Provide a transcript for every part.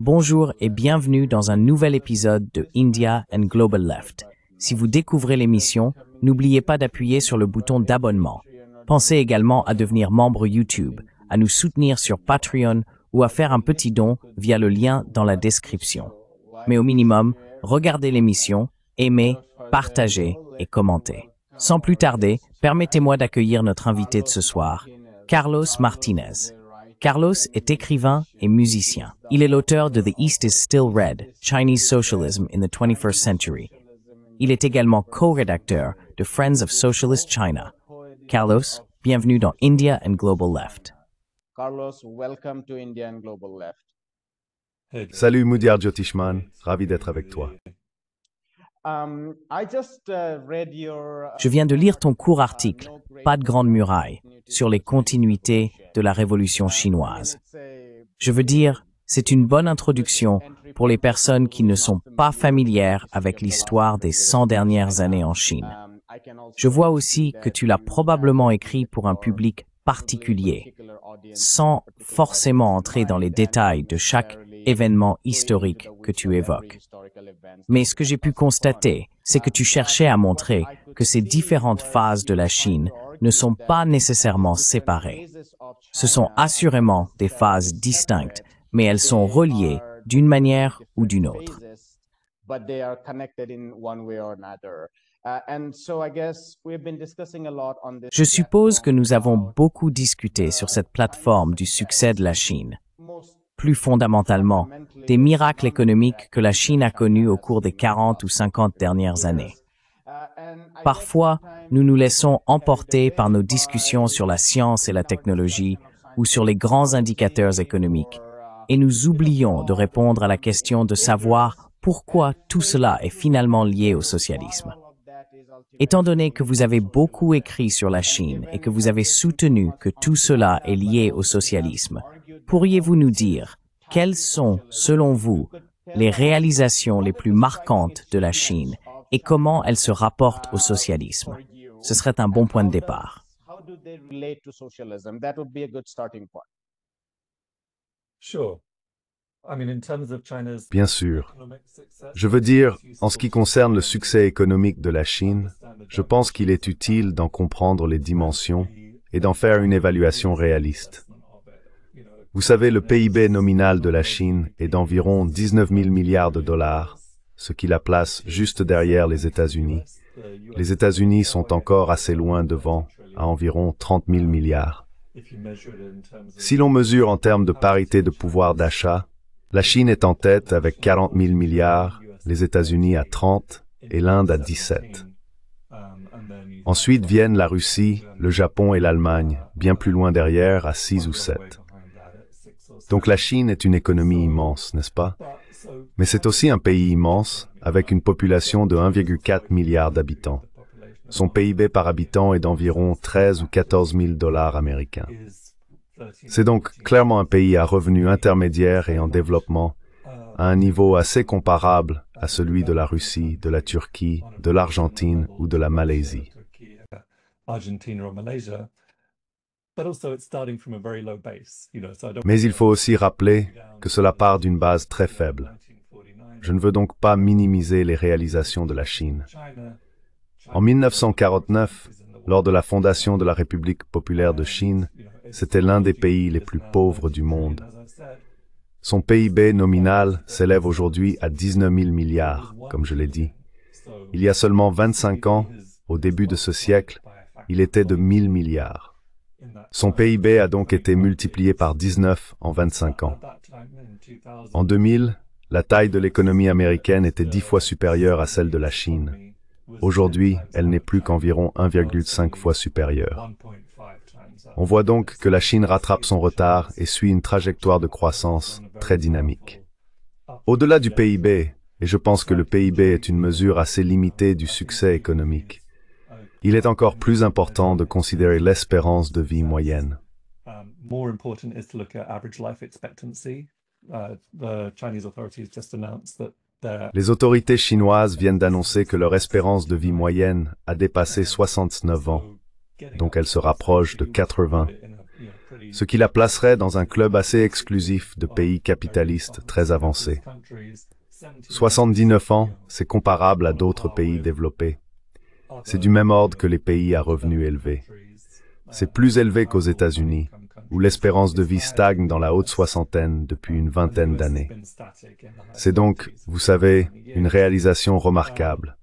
Bonjour et bienvenue dans un nouvel épisode de India and Global Left. Si vous découvrez l'émission, n'oubliez pas d'appuyer sur le bouton d'abonnement. Pensez également à devenir membre YouTube, à nous soutenir sur Patreon ou à faire un petit don via le lien dans la description. Mais au minimum, regardez l'émission, aimez, partagez et commentez. Sans plus tarder, permettez-moi d'accueillir notre invité de ce soir, Carlos Martinez. Carlos est écrivain et musicien. Il est l'auteur de The East is Still Red, Chinese Socialism in the 21st Century. Il est également co-rédacteur de Friends of Socialist China. Carlos, bienvenue dans India and Global Left. Carlos, welcome to India and Global Left. Salut Moudiar Jyotishman, ravi d'être avec toi. Je viens de lire ton court article, Pas de grande muraille, sur les continuités de la révolution chinoise. Je veux dire, c'est une bonne introduction pour les personnes qui ne sont pas familières avec l'histoire des 100 dernières années en Chine. Je vois aussi que tu l'as probablement écrit pour un public particulier, sans forcément entrer dans les détails de chaque événement historique que tu évoques. Mais ce que j'ai pu constater, c'est que tu cherchais à montrer que ces différentes phases de la Chine ne sont pas nécessairement séparées. Ce sont assurément des phases distinctes, mais elles sont reliées d'une manière ou d'une autre. Je suppose que nous avons beaucoup discuté sur cette plateforme du succès de la Chine. Plus fondamentalement, des miracles économiques que la Chine a connus au cours des 40 ou 50 dernières années. Parfois, nous nous laissons emporter par nos discussions sur la science et la technologie ou sur les grands indicateurs économiques, et nous oublions de répondre à la question de savoir pourquoi tout cela est finalement lié au socialisme. Étant donné que vous avez beaucoup écrit sur la Chine et que vous avez soutenu que tout cela est lié au socialisme, pourriez-vous nous dire quelles sont, selon vous, les réalisations les plus marquantes de la Chine et comment elles se rapportent au socialisme? Ce serait un bon point de départ. Bien sûr. Je veux dire, en ce qui concerne le succès économique de la Chine, je pense qu'il est utile d'en comprendre les dimensions et d'en faire une évaluation réaliste. Vous savez, le PIB nominal de la Chine est d'environ 19 000 milliards de dollars, ce qui la place juste derrière les États-Unis. Les États-Unis sont encore assez loin devant, à environ 30 000 milliards. Si l'on mesure en termes de parité de pouvoir d'achat, la Chine est en tête avec 40 000 milliards, les États-Unis à 30 et l'Inde à 17. Ensuite viennent la Russie, le Japon et l'Allemagne, bien plus loin derrière à 6 ou 7. Donc la Chine est une économie immense, n'est-ce pas? Mais c'est aussi un pays immense, avec une population de 1,4 milliard d'habitants. Son PIB par habitant est d'environ 13 ou 14 000 dollars américains. C'est donc clairement un pays à revenus intermédiaires et en développement, à un niveau assez comparable à celui de la Russie, de la Turquie, de l'Argentine ou de la Malaisie. Mais il faut aussi rappeler que cela part d'une base très faible. Je ne veux donc pas minimiser les réalisations de la Chine. En 1949, lors de la fondation de la République populaire de Chine, c'était l'un des pays les plus pauvres du monde. Son PIB nominal s'élève aujourd'hui à 19 000 milliards, comme je l'ai dit. Il y a seulement 25 ans, au début de ce siècle, il était de 1 000 milliards. Son PIB a donc été multiplié par 19 en 25 ans. En 2000, la taille de l'économie américaine était 10 fois supérieure à celle de la Chine. Aujourd'hui, elle n'est plus qu'environ 1,5 fois supérieure. On voit donc que la Chine rattrape son retard et suit une trajectoire de croissance très dynamique. Au-delà du PIB, et je pense que le PIB est une mesure assez limitée du succès économique, il est encore plus important de considérer l'espérance de vie moyenne. Les autorités chinoises viennent d'annoncer que leur espérance de vie moyenne a dépassé 69 ans, donc elle se rapproche de 80. ce qui la placerait dans un club assez exclusif de pays capitalistes très avancés. 79 ans, c'est comparable à d'autres pays développés. C'est du même ordre que les pays à revenus élevés. C'est plus élevé qu'aux États-Unis, où l'espérance de vie stagne dans la haute soixantaine depuis une vingtaine d'années. C'est donc, vous savez, une réalisation remarquable.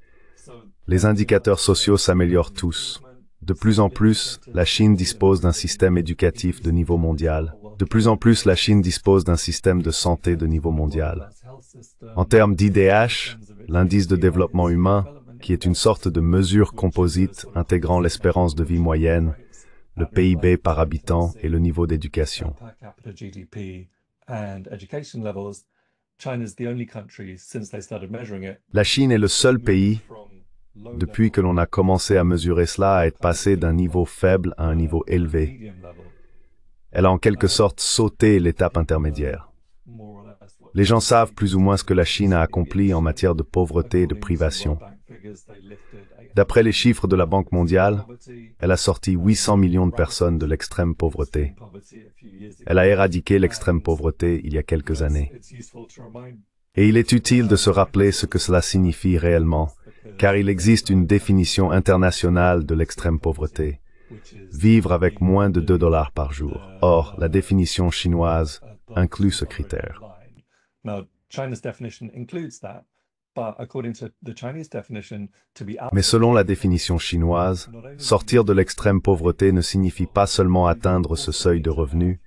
Les indicateurs sociaux s'améliorent tous. De plus en plus, la Chine dispose d'un système éducatif de niveau mondial. De plus en plus, la Chine dispose d'un système de santé de niveau mondial. En termes d'IDH, l'indice de développement humain, qui est une sorte de mesure composite intégrant l'espérance de vie moyenne, le PIB par habitant et le niveau d'éducation. La Chine est le seul pays, depuis que l'on a commencé à mesurer cela, à être passé d'un niveau faible à un niveau élevé. Elle a en quelque sorte sauté l'étape intermédiaire. Les gens savent plus ou moins ce que la Chine a accompli en matière de pauvreté et de privation. D'après les chiffres de la Banque mondiale, elle a sorti 800 millions de personnes de l'extrême pauvreté. Elle a éradiqué l'extrême pauvreté il y a quelques années. Et il est utile de se rappeler ce que cela signifie réellement, car il existe une définition internationale de l'extrême pauvreté. Vivre avec moins de 2 $ par jour. Or, la définition chinoise inclut ce critère. Mais selon la définition chinoise, sortir de l'extrême pauvreté ne signifie pas seulement atteindre ce seuil de revenu,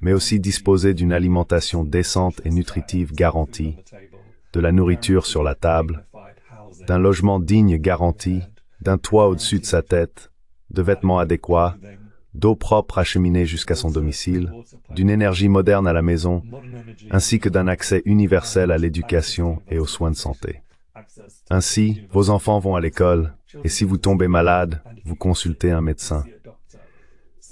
mais aussi disposer d'une alimentation décente et nutritive garantie, de la nourriture sur la table, d'un logement digne garanti, d'un toit au-dessus de sa tête, de vêtements adéquats, d'eau propre acheminée jusqu'à son domicile, d'une énergie moderne à la maison, ainsi que d'un accès universel à l'éducation et aux soins de santé. Ainsi, vos enfants vont à l'école, et si vous tombez malade, vous consultez un médecin.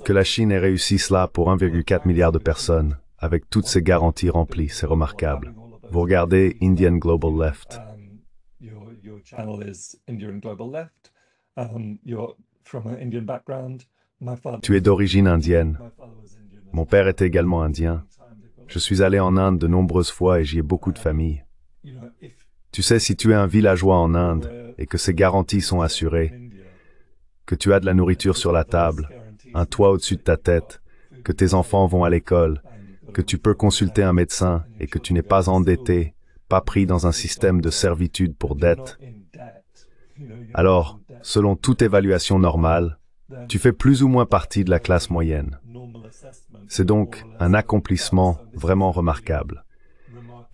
Que la Chine ait réussi cela pour 1,4 milliard de personnes, avec toutes ces garanties remplies, c'est remarquable. Vous regardez Indian Global Left. Tu es d'origine indienne. Mon père était également indien. Je suis allé en Inde de nombreuses fois et j'y ai beaucoup de famille. Tu sais, si tu es un villageois en Inde et que ces garanties sont assurées, que tu as de la nourriture sur la table, un toit au-dessus de ta tête, que tes enfants vont à l'école, que tu peux consulter un médecin et que tu n'es pas endetté, pas pris dans un système de servitude pour dette, alors, selon toute évaluation normale, tu fais plus ou moins partie de la classe moyenne. C'est donc un accomplissement vraiment remarquable.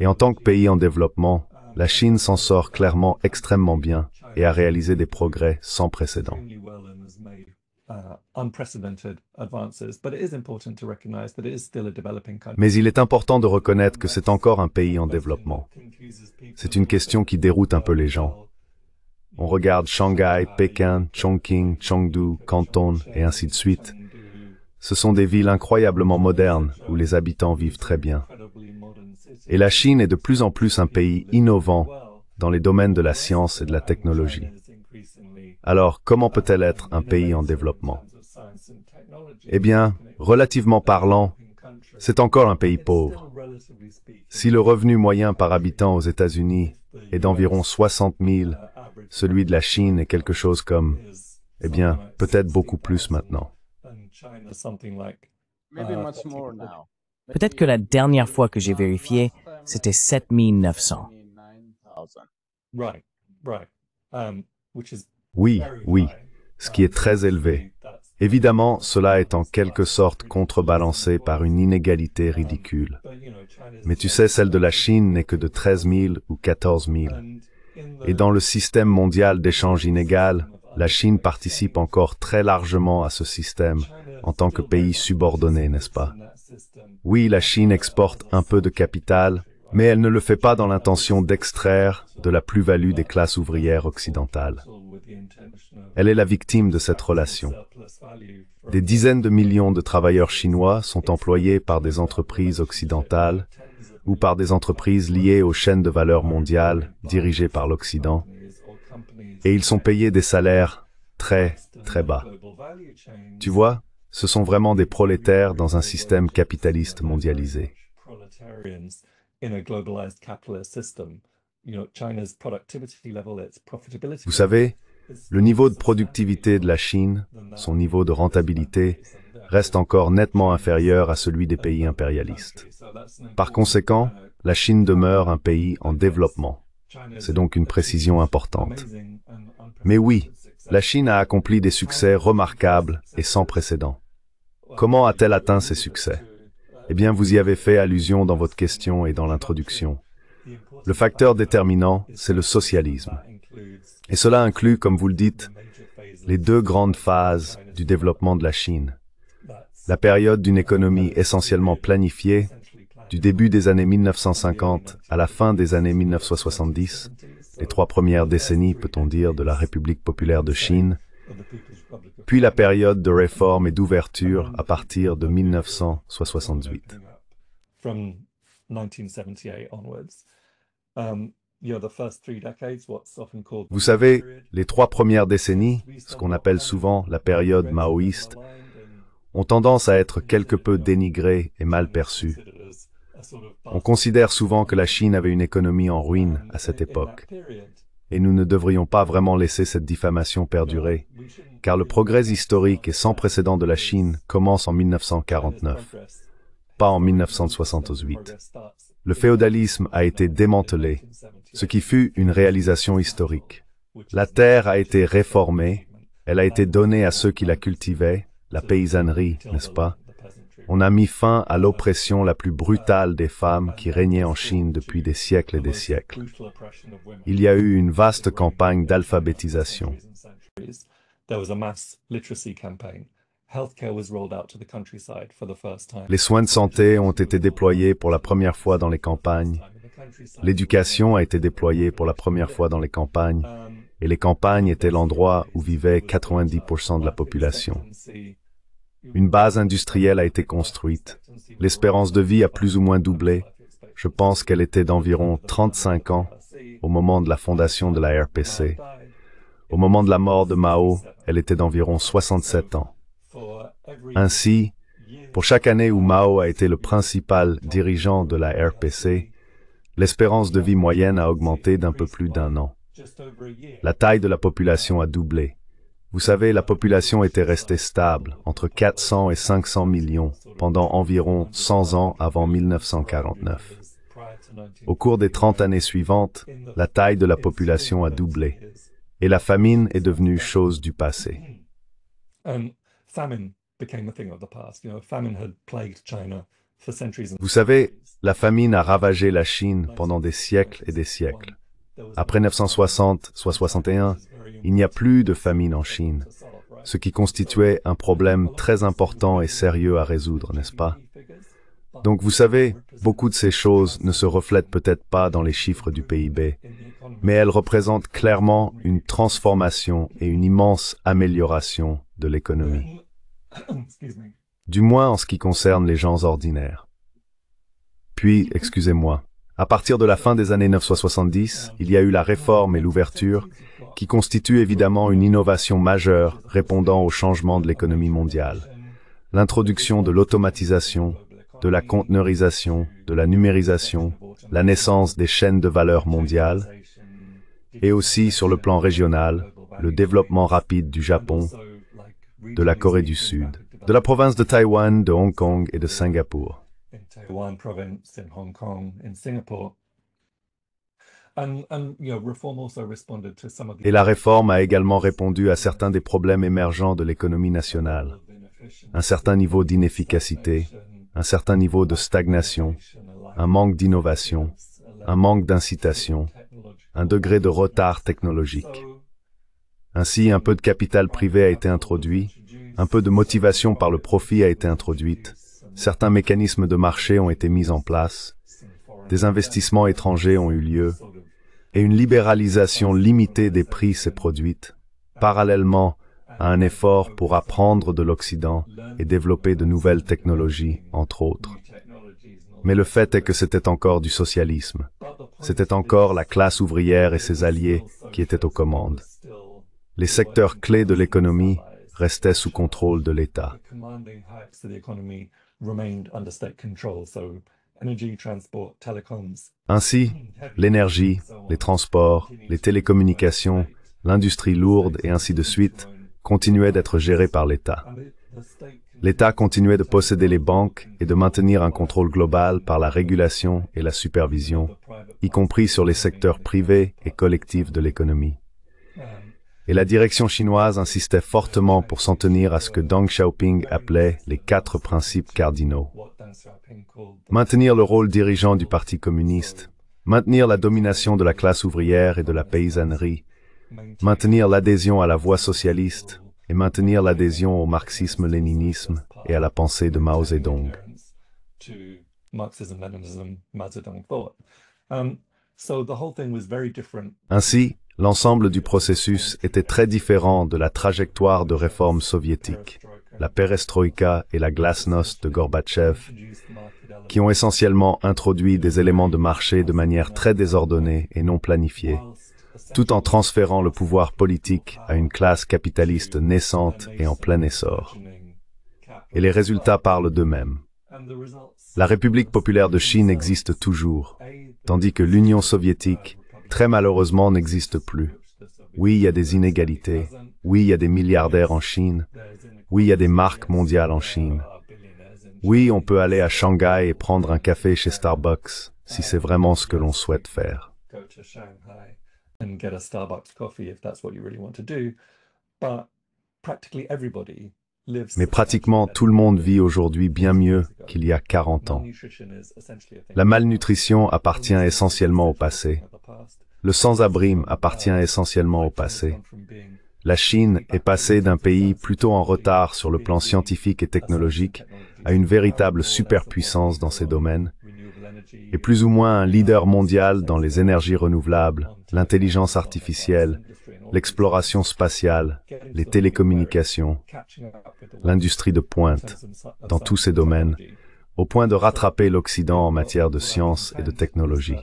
Et en tant que pays en développement, la Chine s'en sort clairement extrêmement bien et a réalisé des progrès sans précédent. Mais il est important de reconnaître que c'est encore un pays en développement. C'est une question qui déroute un peu les gens. On regarde Shanghai, Pékin, Chongqing, Chengdu, Canton et ainsi de suite. Ce sont des villes incroyablement modernes où les habitants vivent très bien. Et la Chine est de plus en plus un pays innovant dans les domaines de la science et de la technologie. Alors, comment peut-elle être un pays en développement? Eh bien, relativement parlant, c'est encore un pays pauvre. Si le revenu moyen par habitant aux États-Unis est d'environ 60 000, celui de la Chine est quelque chose comme, eh bien, peut-être beaucoup plus maintenant. Peut-être que la dernière fois que j'ai vérifié, c'était 7 900. Oui, ce qui est très élevé. Évidemment, cela est en quelque sorte contrebalancé par une inégalité ridicule. Mais tu sais, celle de la Chine n'est que de 13 000 ou 14 000. Et dans le système mondial d'échange inégal, la Chine participe encore très largement à ce système en tant que pays subordonné, n'est-ce pas? Oui, la Chine exporte un peu de capital, mais elle ne le fait pas dans l'intention d'extraire de la plus-value des classes ouvrières occidentales. Elle est la victime de cette relation. Des dizaines de millions de travailleurs chinois sont employés par des entreprises occidentales ou par des entreprises liées aux chaînes de valeur mondiales dirigées par l'Occident, et ils sont payés des salaires très, très bas. Tu vois, Ce sont vraiment des prolétaires dans un système capitaliste mondialisé. Vous savez, le niveau de productivité de la Chine, son niveau de rentabilité, reste encore nettement inférieur à celui des pays impérialistes. Par conséquent, la Chine demeure un pays en développement. C'est donc une précision importante. Mais oui, la Chine a accompli des succès remarquables et sans précédent. Comment a-t-elle atteint ces succès? Eh bien, vous y avez fait allusion dans votre question et dans l'introduction. Le facteur déterminant, c'est le socialisme. Et cela inclut, comme vous le dites, les deux grandes phases du développement de la Chine. La période d'une économie essentiellement planifiée, du début des années 1950 à la fin des années 1970, les 3 premières décennies, peut-on dire, de la République populaire de Chine, puis la période de réforme et d'ouverture à partir de 1978. Vous savez, les 3 premières décennies, ce qu'on appelle souvent la période maoïste, ont tendance à être quelque peu dénigrées et mal perçues. On considère souvent que la Chine avait une économie en ruine à cette époque. Et nous ne devrions pas vraiment laisser cette diffamation perdurer, car le progrès historique et sans précédent de la Chine commence en 1949, pas en 1968. Le féodalisme a été démantelé, ce qui fut une réalisation historique. La terre a été réformée, elle a été donnée à ceux qui la cultivaient, la paysannerie, n'est-ce pas? On a mis fin à l'oppression la plus brutale des femmes qui régnait en Chine depuis des siècles et des siècles. Il y a eu une vaste campagne d'alphabétisation. Les soins de santé ont été déployés pour la première fois dans les campagnes. L'éducation a été déployée pour la première fois dans les campagnes. Et les campagnes étaient l'endroit où vivait 90% de la population. Une base industrielle a été construite. L'espérance de vie a plus ou moins doublé. Je pense qu'elle était d'environ 35 ans au moment de la fondation de la RPC. Au moment de la mort de Mao, elle était d'environ 67 ans. Ainsi, pour chaque année où Mao a été le principal dirigeant de la RPC, l'espérance de vie moyenne a augmenté d'un peu plus d'1 an. La taille de la population a doublé. Vous savez, la population était restée stable, entre 400 et 500 millions, pendant environ 100 ans avant 1949. Au cours des 30 années suivantes, la taille de la population a doublé, et la famine est devenue chose du passé. Vous savez, la famine a ravagé la Chine pendant des siècles et des siècles. Après 1960, soit 61, il n'y a plus de famine en Chine, ce qui constituait un problème très important et sérieux à résoudre, n'est-ce pas? Donc vous savez, beaucoup de ces choses ne se reflètent peut-être pas dans les chiffres du PIB, mais elles représentent clairement une transformation et une immense amélioration de l'économie. Du moins en ce qui concerne les gens ordinaires. Puis, excusez-moi, à partir de la fin des années 1970, il y a eu la réforme et l'ouverture, qui constituent évidemment une innovation majeure répondant au changement de l'économie mondiale. L'introduction de l'automatisation, de la conteneurisation, de la numérisation, la naissance des chaînes de valeur mondiales, et aussi sur le plan régional, le développement rapide du Japon, de la Corée du Sud, de la province de Taïwan, de Hong Kong et de Singapour. Et la réforme a également répondu à certains des problèmes émergents de l'économie nationale. Un certain niveau d'inefficacité, un certain niveau de stagnation, un manque d'innovation, un manque d'incitation, un degré de retard technologique. Ainsi, un peu de capital privé a été introduit, un peu de motivation par le profit a été introduite, certains mécanismes de marché ont été mis en place, des investissements étrangers ont eu lieu, et une libéralisation limitée des prix s'est produite, parallèlement à un effort pour apprendre de l'Occident et développer de nouvelles technologies, entre autres. Mais le fait est que c'était encore du socialisme. C'était encore la classe ouvrière et ses alliés qui étaient aux commandes. Les secteurs clés de l'économie restait sous contrôle de l'État. Ainsi, l'énergie, les transports, les télécommunications, l'industrie lourde et ainsi de suite continuaient d'être gérés par l'État. L'État continuait de posséder les banques et de maintenir un contrôle global par la régulation et la supervision, y compris sur les secteurs privés et collectifs de l'économie. Et la direction chinoise insistait fortement pour s'en tenir à ce que Deng Xiaoping appelait les 4 principes cardinaux. Maintenir le rôle dirigeant du Parti communiste, maintenir la domination de la classe ouvrière et de la paysannerie, maintenir l'adhésion à la voie socialiste et maintenir l'adhésion au marxisme-léninisme et à la pensée de Mao Zedong. Ainsi, l'ensemble du processus était très différent de la trajectoire de réforme soviétique, la perestroïka et la glasnost de Gorbatchev, qui ont essentiellement introduit des éléments de marché de manière très désordonnée et non planifiée, tout en transférant le pouvoir politique à une classe capitaliste naissante et en plein essor. Et les résultats parlent d'eux-mêmes. La République populaire de Chine existe toujours, tandis que l'Union soviétique, très malheureusement, n'existe plus. Oui, il y a des inégalités. Oui, il y a des milliardaires en Chine. Oui, il y a des marques mondiales en Chine. Oui, on peut aller à Shanghai et prendre un café chez Starbucks, si c'est vraiment ce que l'on souhaite faire. Mais pratiquement tout le monde vit aujourd'hui bien mieux qu'il y a 40 ans. La malnutrition appartient essentiellement au passé. Le sans-abrisme appartient essentiellement au passé. La Chine est passée d'un pays plutôt en retard sur le plan scientifique et technologique à une véritable superpuissance dans ces domaines, et plus ou moins un leader mondial dans les énergies renouvelables, l'intelligence artificielle, l'exploration spatiale, les télécommunications, l'industrie de pointe, dans tous ces domaines, au point de rattraper l'Occident en matière de science et de technologie.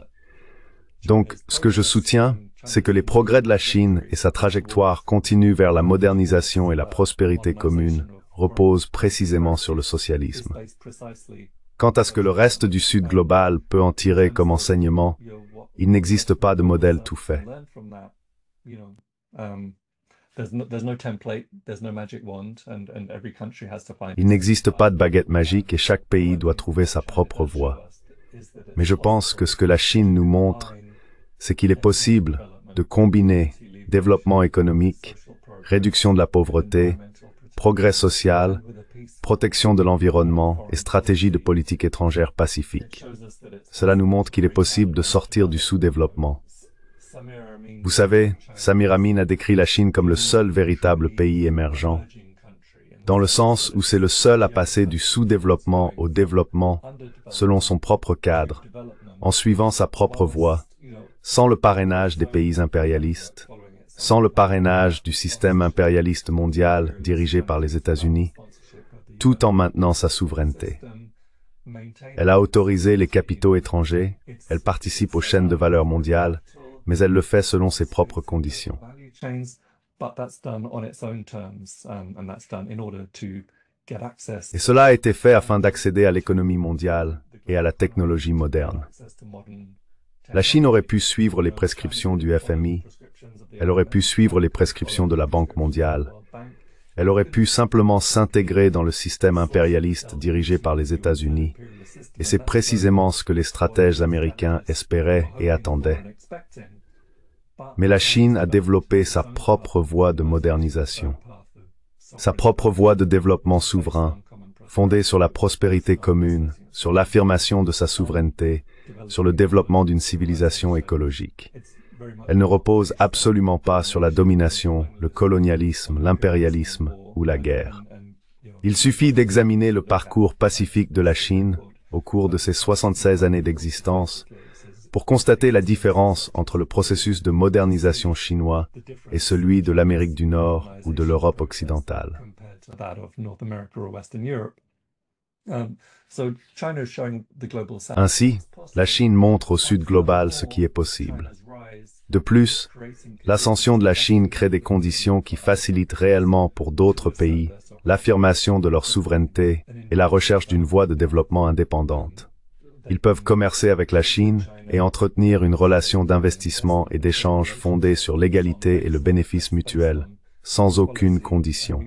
Donc, ce que je soutiens, c'est que les progrès de la Chine et sa trajectoire continue vers la modernisation et la prospérité commune reposent précisément sur le socialisme. Quant à ce que le reste du Sud global peut en tirer comme enseignement, il n'existe pas de modèle tout fait. Il n'existe pas de baguette magique et chaque pays doit trouver sa propre voie. Mais je pense que ce que la Chine nous montre, c'est qu'il est possible de combiner développement économique, réduction de la pauvreté, progrès social, protection de l'environnement et stratégie de politique étrangère pacifique. Cela nous montre qu'il est possible de sortir du sous-développement. Vous savez, Samir Amin a décrit la Chine comme le seul véritable pays émergent, dans le sens où c'est le seul à passer du sous-développement au développement selon son propre cadre, en suivant sa propre voie, sans le parrainage des pays impérialistes, sans le parrainage du système impérialiste mondial dirigé par les États-Unis, tout en maintenant sa souveraineté. Elle a autorisé les capitaux étrangers, elle participe aux chaînes de valeur mondiales, mais elle le fait selon ses propres conditions. Et cela a été fait afin d'accéder à l'économie mondiale et à la technologie moderne. La Chine aurait pu suivre les prescriptions du FMI, elle aurait pu suivre les prescriptions de la Banque mondiale, elle aurait pu simplement s'intégrer dans le système impérialiste dirigé par les États-Unis, et c'est précisément ce que les stratèges américains espéraient et attendaient. Mais la Chine a développé sa propre voie de modernisation, sa propre voie de développement souverain, fondée sur la prospérité commune, sur l'affirmation de sa souveraineté, sur le développement d'une civilisation écologique. Elle ne repose absolument pas sur la domination, le colonialisme, l'impérialisme ou la guerre. Il suffit d'examiner le parcours pacifique de la Chine au cours de ses 76 années d'existence pour constater la différence entre le processus de modernisation chinois et celui de l'Amérique du Nord ou de l'Europe occidentale. Ainsi, la Chine montre au Sud global ce qui est possible. De plus, l'ascension de la Chine crée des conditions qui facilitent réellement pour d'autres pays l'affirmation de leur souveraineté et la recherche d'une voie de développement indépendante. Ils peuvent commercer avec la Chine et entretenir une relation d'investissement et d'échange fondée sur l'égalité et le bénéfice mutuel, sans aucune condition.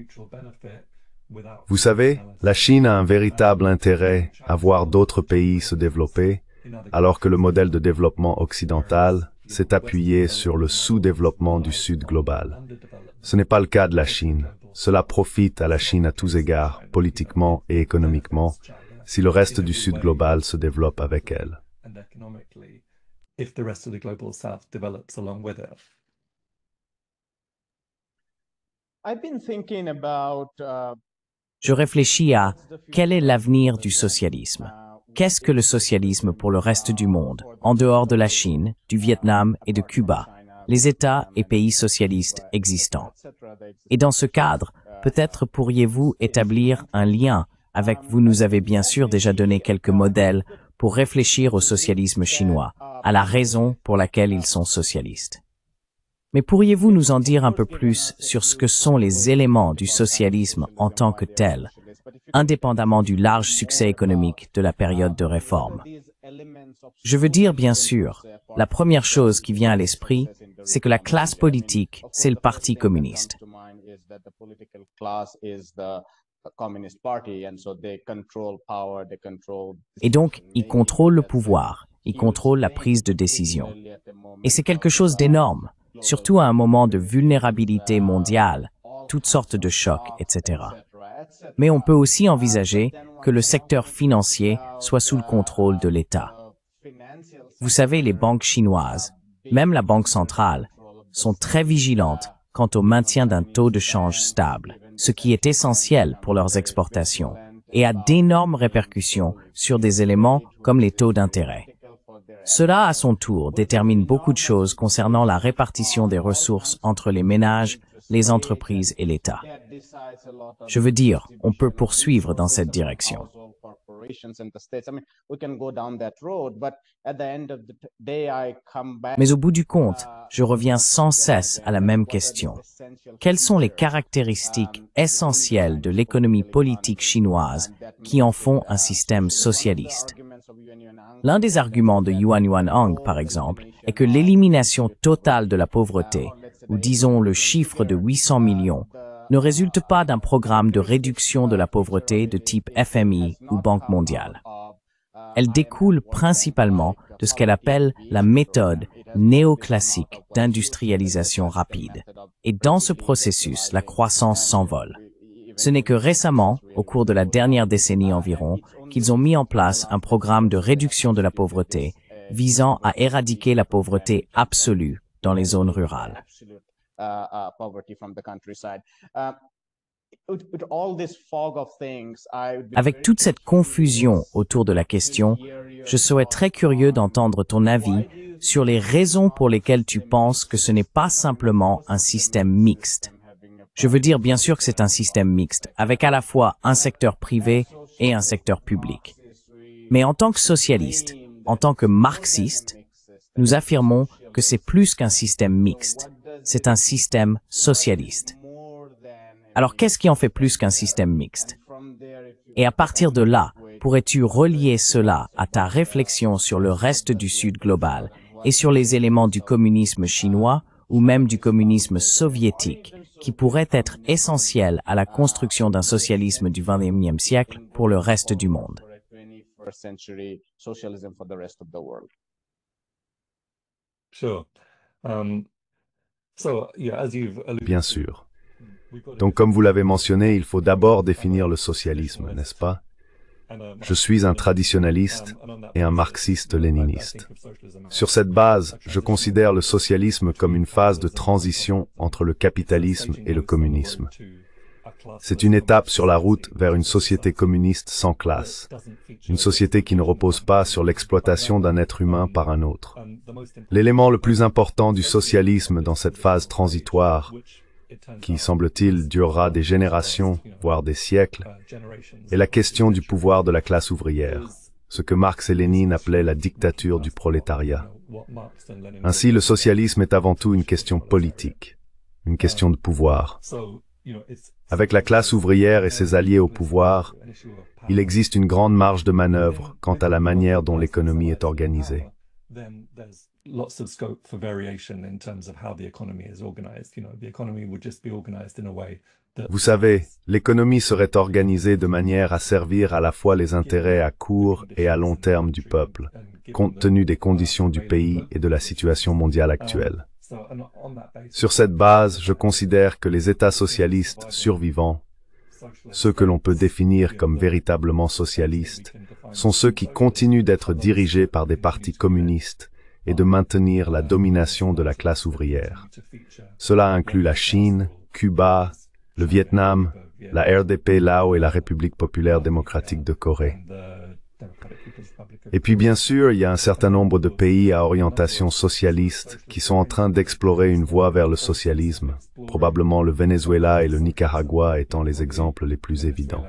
Vous savez, la Chine a un véritable intérêt à voir d'autres pays se développer, alors que le modèle de développement occidental s'est appuyé sur le sous-développement du Sud global. Ce n'est pas le cas de la Chine. Cela profite à la Chine à tous égards, politiquement et économiquement, si le reste du Sud global se développe avec elle. Je réfléchis à quel est l'avenir du socialisme. Qu'est-ce que le socialisme pour le reste du monde, en dehors de la Chine, du Vietnam et de Cuba, les États et pays socialistes existants? Et dans ce cadre, peut-être pourriez-vous établir un lien avec vous nous avez bien sûr déjà donné quelques modèles pour réfléchir au socialisme chinois, à la raison pour laquelle ils sont socialistes. Mais pourriez-vous nous en dire un peu plus sur ce que sont les éléments du socialisme en tant que tel, indépendamment du large succès économique de la période de réforme? Je veux dire, bien sûr, la première chose qui vient à l'esprit, c'est que la classe politique, c'est le Parti communiste. Et donc, ils contrôlent le pouvoir, ils contrôlent la prise de décision. Et c'est quelque chose d'énorme, surtout à un moment de vulnérabilité mondiale, toutes sortes de chocs, etc. Mais on peut aussi envisager que le secteur financier soit sous le contrôle de l'État. Vous savez, les banques chinoises, même la Banque centrale, sont très vigilantes quant au maintien d'un taux de change stable, ce qui est essentiel pour leurs exportations, et a d'énormes répercussions sur des éléments comme les taux d'intérêt. Cela, à son tour, détermine beaucoup de choses concernant la répartition des ressources entre les ménages, les entreprises et l'État. Je veux dire, on peut poursuivre dans cette direction. Mais au bout du compte, je reviens sans cesse à la même question. Quelles sont les caractéristiques essentielles de l'économie politique chinoise qui en font un système socialiste? L'un des arguments de Yuan Hong, par exemple, est que l'élimination totale de la pauvreté, ou disons le chiffre de 800 millions, ne résulte pas d'un programme de réduction de la pauvreté de type FMI ou Banque mondiale. Elle découle principalement de ce qu'elle appelle la méthode néoclassique d'industrialisation rapide. Et dans ce processus, la croissance s'envole. Ce n'est que récemment, au cours de la dernière décennie environ, qu'ils ont mis en place un programme de réduction de la pauvreté visant à éradiquer la pauvreté absolue dans les zones rurales. Avec toute cette confusion autour de la question, je serais très curieux d'entendre ton avis sur les raisons pour lesquelles tu penses que ce n'est pas simplement un système mixte. Je veux dire bien sûr que c'est un système mixte, avec à la fois un secteur privé et un secteur public. Mais en tant que socialiste, en tant que marxiste, nous affirmons que c'est plus qu'un système mixte, c'est un système socialiste. Alors qu'est-ce qui en fait plus qu'un système mixte? Et à partir de là, pourrais-tu relier cela à ta réflexion sur le reste du Sud global et sur les éléments du communisme chinois ou même du communisme soviétique qui pourraient être essentiels à la construction d'un socialisme du XXe siècle pour le reste du monde? Bien sûr. Donc, comme vous l'avez mentionné, il faut d'abord définir le socialisme, n'est-ce pas? Je suis un traditionnaliste et un marxiste-léniniste. Sur cette base, je considère le socialisme comme une phase de transition entre le capitalisme et le communisme. C'est une étape sur la route vers une société communiste sans classe, une société qui ne repose pas sur l'exploitation d'un être humain par un autre. L'élément le plus important du socialisme dans cette phase transitoire, qui, semble-t-il, durera des générations, voire des siècles, est la question du pouvoir de la classe ouvrière, ce que Marx et Lénine appelaient la dictature du prolétariat. Ainsi, le socialisme est avant tout une question politique, une question de pouvoir. Avec la classe ouvrière et ses alliés au pouvoir, il existe une grande marge de manœuvre quant à la manière dont l'économie est organisée. Vous savez, l'économie serait organisée de manière à servir à la fois les intérêts à court et à long terme du peuple, compte tenu des conditions du pays et de la situation mondiale actuelle. Sur cette base, je considère que les États socialistes survivants, ceux que l'on peut définir comme véritablement socialistes, sont ceux qui continuent d'être dirigés par des partis communistes et de maintenir la domination de la classe ouvrière. Cela inclut la Chine, Cuba, le Vietnam, la RDP Lao et la République populaire démocratique de Corée. Et puis bien sûr, il y a un certain nombre de pays à orientation socialiste qui sont en train d'explorer une voie vers le socialisme, probablement le Venezuela et le Nicaragua étant les exemples les plus évidents.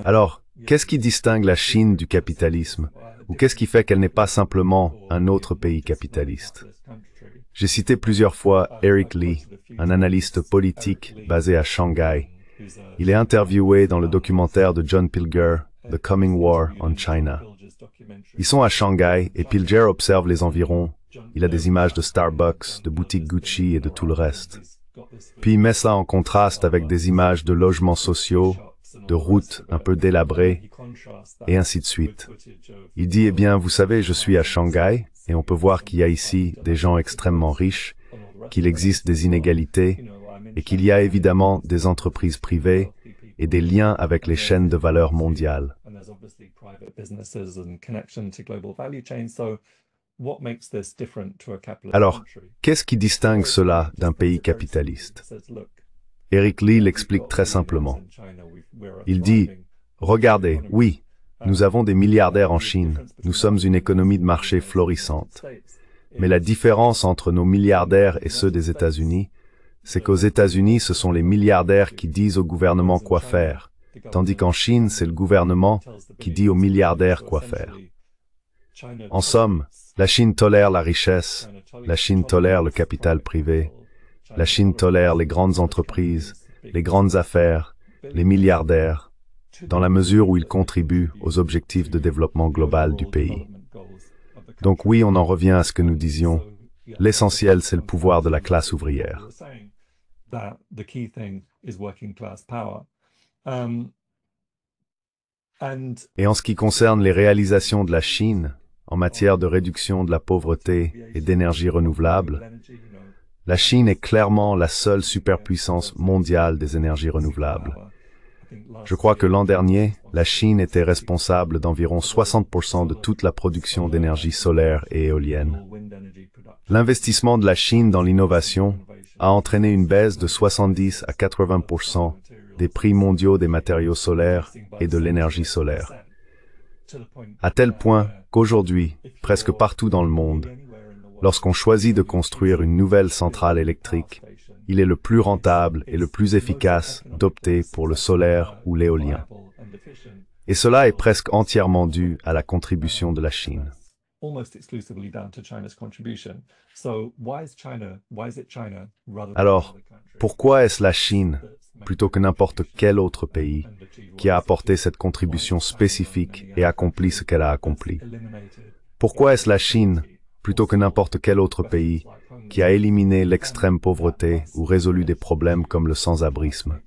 Alors, qu'est-ce qui distingue la Chine du capitalisme? Ou qu'est-ce qui fait qu'elle n'est pas simplement un autre pays capitaliste? J'ai cité plusieurs fois Eric Lee, un analyste politique basé à Shanghai. Il est interviewé dans le documentaire de John Pilger, The Coming War on China. Ils sont à Shanghai et Pilger observe les environs. Il a des images de Starbucks, de boutiques Gucci et de tout le reste. Puis il met ça en contraste avec des images de logements sociaux, de routes un peu délabrées, et ainsi de suite. Il dit, eh bien, vous savez, je suis à Shanghai, et on peut voir qu'il y a ici des gens extrêmement riches, qu'il existe des inégalités, et qu'il y a évidemment des entreprises privées et des liens avec les chaînes de valeur mondiales. Alors, qu'est-ce qui distingue cela d'un pays capitaliste? Eric Lee l'explique très simplement. Il dit, regardez, oui, nous avons des milliardaires en Chine, nous sommes une économie de marché florissante. Mais la différence entre nos milliardaires et ceux des États-Unis, c'est qu'aux États-Unis, ce sont les milliardaires qui disent au gouvernement quoi faire, tandis qu'en Chine, c'est le gouvernement qui dit aux milliardaires quoi faire. En somme, la Chine tolère la richesse, la Chine tolère le capital privé, la Chine tolère les grandes entreprises, les grandes affaires, les milliardaires, dans la mesure où ils contribuent aux objectifs de développement global du pays. Donc oui, on en revient à ce que nous disions. L'essentiel, c'est le pouvoir de la classe ouvrière. Et en ce qui concerne les réalisations de la Chine, en matière de réduction de la pauvreté et d'énergie renouvelable, la Chine est clairement la seule superpuissance mondiale des énergies renouvelables. Je crois que l'an dernier, la Chine était responsable d'environ 60% de toute la production d'énergie solaire et éolienne. L'investissement de la Chine dans l'innovation a entraîné une baisse de 70 à 80% des prix mondiaux des matériaux solaires et de l'énergie solaire. À tel point qu'aujourd'hui, presque partout dans le monde, lorsqu'on choisit de construire une nouvelle centrale électrique, il est le plus rentable et le plus efficace d'opter pour le solaire ou l'éolien. Et cela est presque entièrement dû à la contribution de la Chine. Alors, pourquoi est-ce la Chine, plutôt que n'importe quel autre pays, qui a apporté cette contribution spécifique et accompli ce qu'elle a accompli? Pourquoi est-ce la Chine, plutôt que n'importe quel autre pays, qui a éliminé l'extrême pauvreté ou résolu des problèmes comme le sans-abrisme?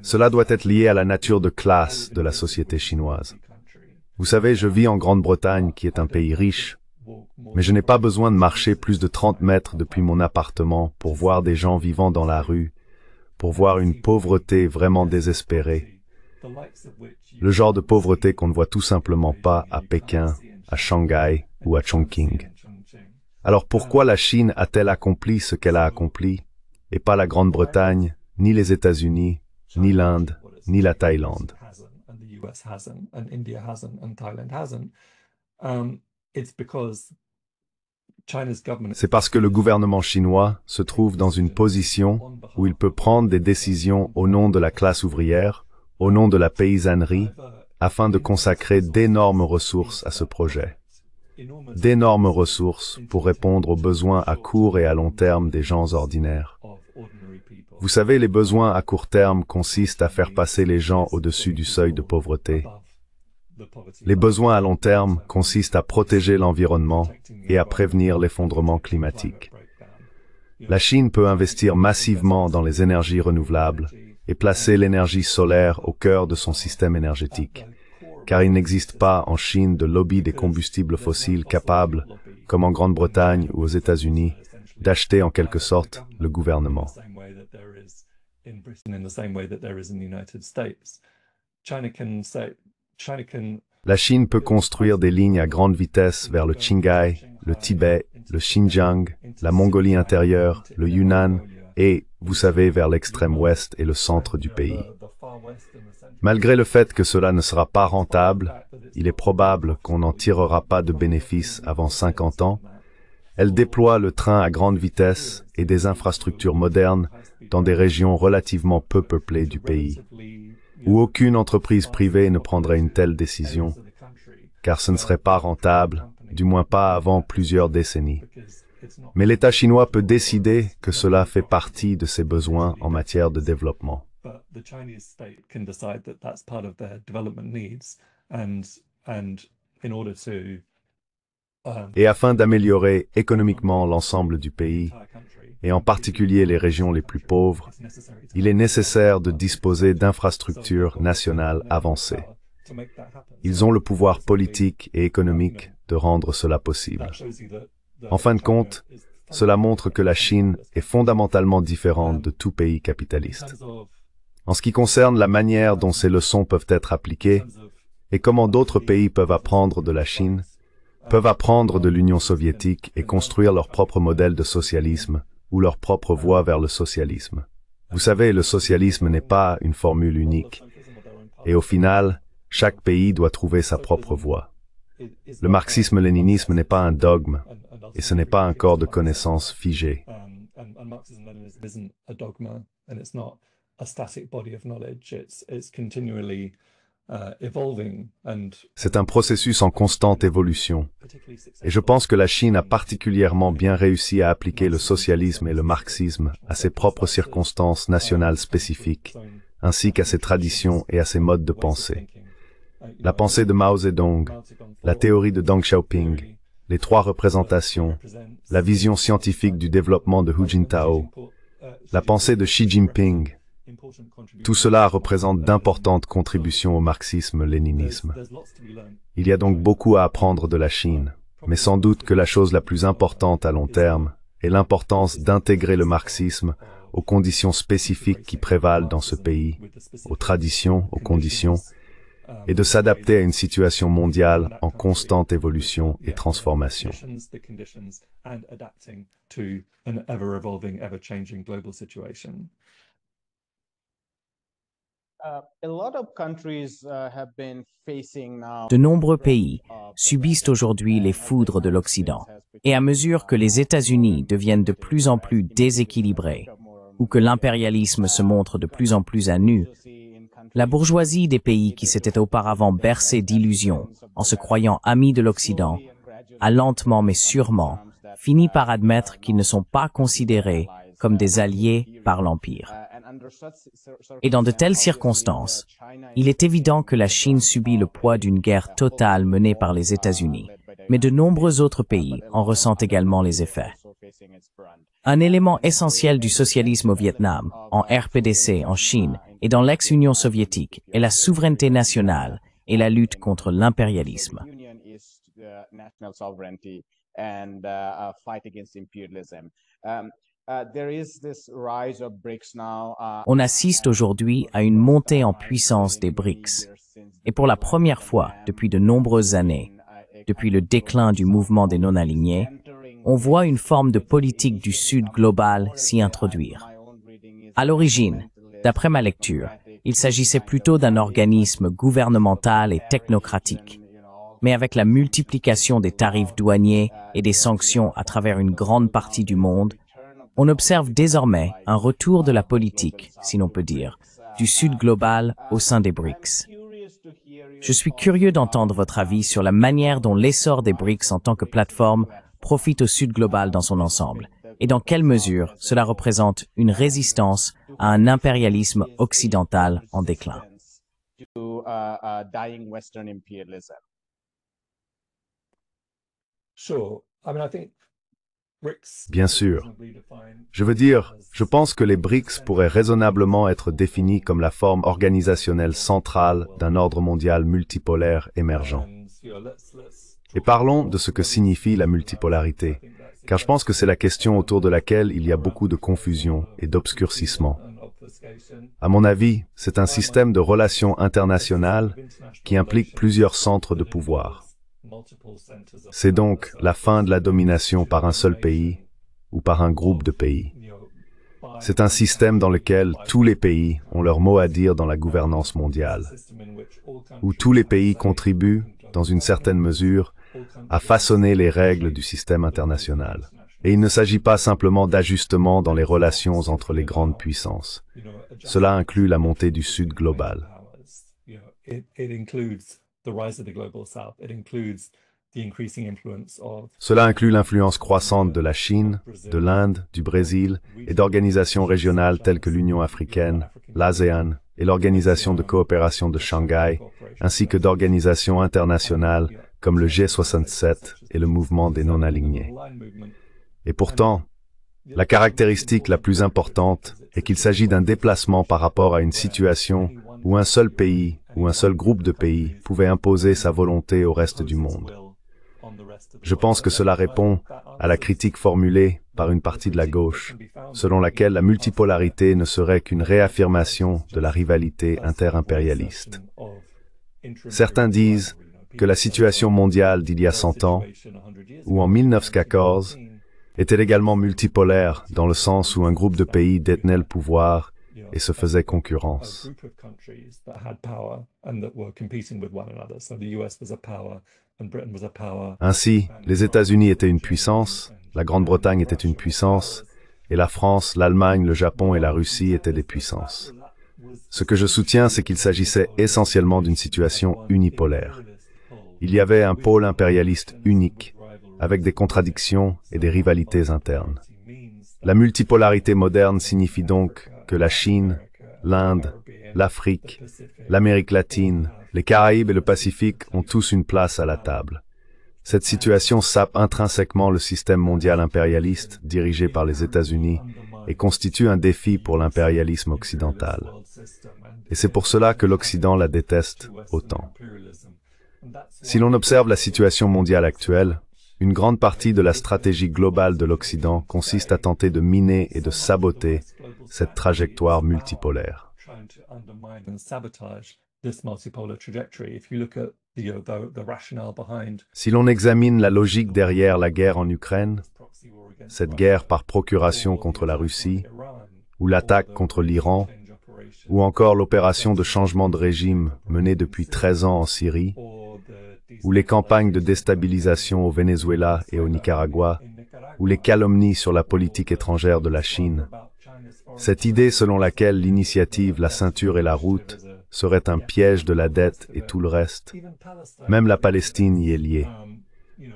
Cela doit être lié à la nature de classe de la société chinoise. Vous savez, je vis en Grande-Bretagne, qui est un pays riche, mais je n'ai pas besoin de marcher plus de 30 mètres depuis mon appartement pour voir des gens vivant dans la rue, pour voir une pauvreté vraiment désespérée. Le genre de pauvreté qu'on ne voit tout simplement pas à Pékin, à Shanghai ou à Chongqing. Alors pourquoi la Chine a-t-elle accompli ce qu'elle a accompli, et pas la Grande-Bretagne, ni les États-Unis, ni l'Inde, ni la Thaïlande? C'est parce que le gouvernement chinois se trouve dans une position où il peut prendre des décisions au nom de la classe ouvrière, au nom de la paysannerie, afin de consacrer d'énormes ressources à ce projet. D'énormes ressources pour répondre aux besoins à court et à long terme des gens ordinaires. Vous savez, les besoins à court terme consistent à faire passer les gens au-dessus du seuil de pauvreté. Les besoins à long terme consistent à protéger l'environnement et à prévenir l'effondrement climatique. La Chine peut investir massivement dans les énergies renouvelables et placer l'énergie solaire au cœur de son système énergétique, car il n'existe pas en Chine de lobby des combustibles fossiles capable, comme en Grande-Bretagne ou aux États-Unis, d'acheter en quelque sorte le gouvernement. La Chine peut construire des lignes à grande vitesse vers le Qinghai, le Tibet, le Xinjiang, la Mongolie intérieure, le Yunnan et, vous savez, vers l'extrême ouest et le centre du pays. Malgré le fait que cela ne sera pas rentable, il est probable qu'on n'en tirera pas de bénéfices avant 50 ans, elle déploie le train à grande vitesse et des infrastructures modernes dans des régions relativement peu peuplées du pays, où aucune entreprise privée ne prendrait une telle décision, car ce ne serait pas rentable, du moins pas avant plusieurs décennies. Mais l'État chinois peut décider que cela fait partie de ses besoins en matière de développement. Et afin d'améliorer économiquement l'ensemble du pays, et en particulier les régions les plus pauvres, il est nécessaire de disposer d'infrastructures nationales avancées. Ils ont le pouvoir politique et économique de rendre cela possible. En fin de compte, cela montre que la Chine est fondamentalement différente de tout pays capitaliste. En ce qui concerne la manière dont ces leçons peuvent être appliquées, et comment d'autres pays peuvent apprendre de la Chine, peuvent apprendre de l'Union soviétique et construire leur propre modèle de socialisme ou leur propre voie vers le socialisme. Vous savez, le socialisme n'est pas une formule unique. Et au final, chaque pays doit trouver sa propre voie. Le marxisme-léninisme n'est pas un dogme, et ce n'est pas un corps de connaissances figé. C'est un processus en constante évolution. Et je pense que la Chine a particulièrement bien réussi à appliquer le socialisme et le marxisme à ses propres circonstances nationales spécifiques, ainsi qu'à ses traditions et à ses modes de pensée. La pensée de Mao Zedong, la théorie de Deng Xiaoping, les trois représentations, la vision scientifique du développement de Hu Jintao, la pensée de Xi Jinping, tout cela représente d'importantes contributions au marxisme-léninisme. Il y a donc beaucoup à apprendre de la Chine, mais sans doute que la chose la plus importante à long terme est l'importance d'intégrer le marxisme aux conditions spécifiques qui prévalent dans ce pays, aux traditions, aux conditions, et de s'adapter à une situation mondiale en constante évolution et transformation. De nombreux pays subissent aujourd'hui les foudres de l'Occident. Et à mesure que les États-Unis deviennent de plus en plus déséquilibrés, ou que l'impérialisme se montre de plus en plus à nu, la bourgeoisie des pays qui s'étaient auparavant bercés d'illusions en se croyant amis de l'Occident a lentement mais sûrement fini par admettre qu'ils ne sont pas considérés comme des alliés par l'Empire. Et dans de telles circonstances, il est évident que la Chine subit le poids d'une guerre totale menée par les États-Unis, mais de nombreux autres pays en ressentent également les effets. Un élément essentiel du socialisme au Vietnam, en RPDC en Chine et dans l'ex-Union soviétique est la souveraineté nationale et la lutte contre l'impérialisme. On assiste aujourd'hui à une montée en puissance des BRICS. Et pour la première fois depuis de nombreuses années, depuis le déclin du mouvement des non-alignés, on voit une forme de politique du Sud global s'y introduire. À l'origine, d'après ma lecture, il s'agissait plutôt d'un organisme gouvernemental et technocratique. Mais avec la multiplication des tarifs douaniers et des sanctions à travers une grande partie du monde, on observe désormais un retour de la politique, si l'on peut dire, du Sud global au sein des BRICS. Je suis curieux d'entendre votre avis sur la manière dont l'essor des BRICS en tant que plateforme profite au Sud global dans son ensemble, et dans quelle mesure cela représente une résistance à un impérialisme occidental en déclin. Bien sûr. Je veux dire, je pense que les BRICS pourraient raisonnablement être définis comme la forme organisationnelle centrale d'un ordre mondial multipolaire émergent. Et parlons de ce que signifie la multipolarité, car je pense que c'est la question autour de laquelle il y a beaucoup de confusion et d'obscurcissement. À mon avis, c'est un système de relations internationales qui implique plusieurs centres de pouvoir. C'est donc la fin de la domination par un seul pays ou par un groupe de pays. C'est un système dans lequel tous les pays ont leur mot à dire dans la gouvernance mondiale, où tous les pays contribuent, dans une certaine mesure, à façonner les règles du système international. Et il ne s'agit pas simplement d'ajustements dans les relations entre les grandes puissances. Cela inclut la montée du Sud global. Cela inclut l'influence croissante de la Chine, de l'Inde, du Brésil et d'organisations régionales telles que l'Union africaine, l'ASEAN et l'Organisation de coopération de Shanghai, ainsi que d'organisations internationales comme le G67 et le mouvement des non-alignés. Et pourtant, la caractéristique la plus importante est qu'il s'agit d'un déplacement par rapport à une situation où un seul pays ou un seul groupe de pays pouvait imposer sa volonté au reste du monde. Je pense que cela répond à la critique formulée par une partie de la gauche, selon laquelle la multipolarité ne serait qu'une réaffirmation de la rivalité interimpérialiste. Certains disent que la situation mondiale d'il y a 100 ans, ou en 1914, était également multipolaire dans le sens où un groupe de pays détenait le pouvoir et se faisait concurrence. Ainsi, les États-Unis étaient une puissance, la Grande-Bretagne était une puissance, et la France, l'Allemagne, le Japon et la Russie étaient des puissances. Ce que je soutiens, c'est qu'il s'agissait essentiellement d'une situation unipolaire. Il y avait un pôle impérialiste unique, avec des contradictions et des rivalités internes. La multipolarité moderne signifie donc que la Chine, l'Inde, l'Afrique, l'Amérique latine, les Caraïbes et le Pacifique ont tous une place à la table. Cette situation sape intrinsèquement le système mondial impérialiste dirigé par les États-Unis et constitue un défi pour l'impérialisme occidental. Et c'est pour cela que l'Occident la déteste autant. Si l'on observe la situation mondiale actuelle, une grande partie de la stratégie globale de l'Occident consiste à tenter de miner et de saboter cette trajectoire multipolaire. Si l'on examine la logique derrière la guerre en Ukraine, cette guerre par procuration contre la Russie, ou l'attaque contre l'Iran, ou encore l'opération de changement de régime menée depuis 13 ans en Syrie, ou les campagnes de déstabilisation au Venezuela et au Nicaragua, ou les calomnies sur la politique étrangère de la Chine, cette idée selon laquelle l'initiative, la ceinture et la route serait un piège de la dette et tout le reste, même la Palestine y est liée,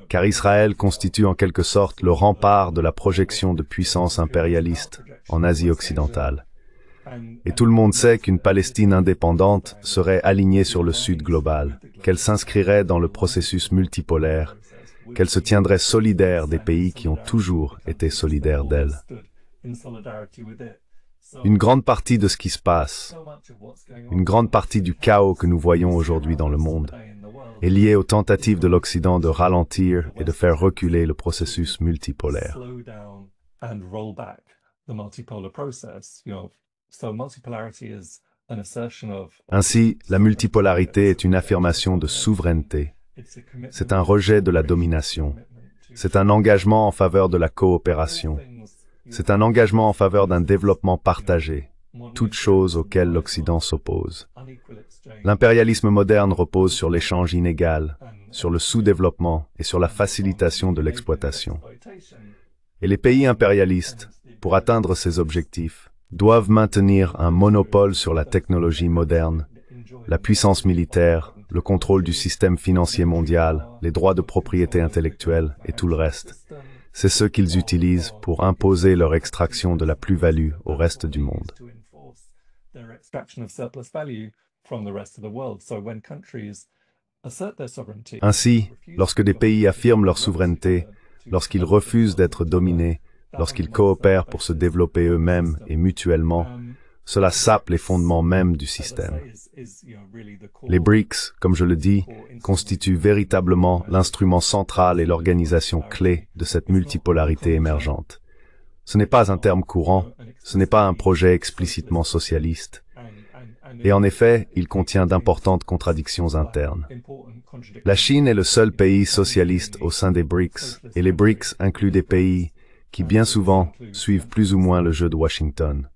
car Israël constitue en quelque sorte le rempart de la projection de puissance impérialiste en Asie occidentale. Et tout le monde sait qu'une Palestine indépendante serait alignée sur le Sud global, qu'elle s'inscrirait dans le processus multipolaire, qu'elle se tiendrait solidaire des pays qui ont toujours été solidaires d'elle. Une grande partie de ce qui se passe, une grande partie du chaos que nous voyons aujourd'hui dans le monde, est liée aux tentatives de l'Occident de ralentir et de faire reculer le processus multipolaire. Ainsi, la multipolarité est une affirmation de souveraineté. C'est un rejet de la domination. C'est un engagement en faveur de la coopération. C'est un engagement en faveur d'un développement partagé, toutes choses auxquelles l'Occident s'oppose. L'impérialisme moderne repose sur l'échange inégal, sur le sous-développement et sur la facilitation de l'exploitation. Et les pays impérialistes, pour atteindre ces objectifs, doivent maintenir un monopole sur la technologie moderne, la puissance militaire, le contrôle du système financier mondial, les droits de propriété intellectuelle et tout le reste. C'est ce qu'ils utilisent pour imposer leur extraction de la plus-value au reste du monde. Ainsi, lorsque des pays affirment leur souveraineté, lorsqu'ils refusent d'être dominés, lorsqu'ils coopèrent pour se développer eux-mêmes et mutuellement, cela sape les fondements mêmes du système. Les BRICS, comme je le dis, constituent véritablement l'instrument central et l'organisation clé de cette multipolarité émergente. Ce n'est pas un terme courant, ce n'est pas un projet explicitement socialiste. Et en effet, il contient d'importantes contradictions internes. La Chine est le seul pays socialiste au sein des BRICS, et les BRICS incluent des pays qui bien souvent suivent plus ou moins le jeu de Washington.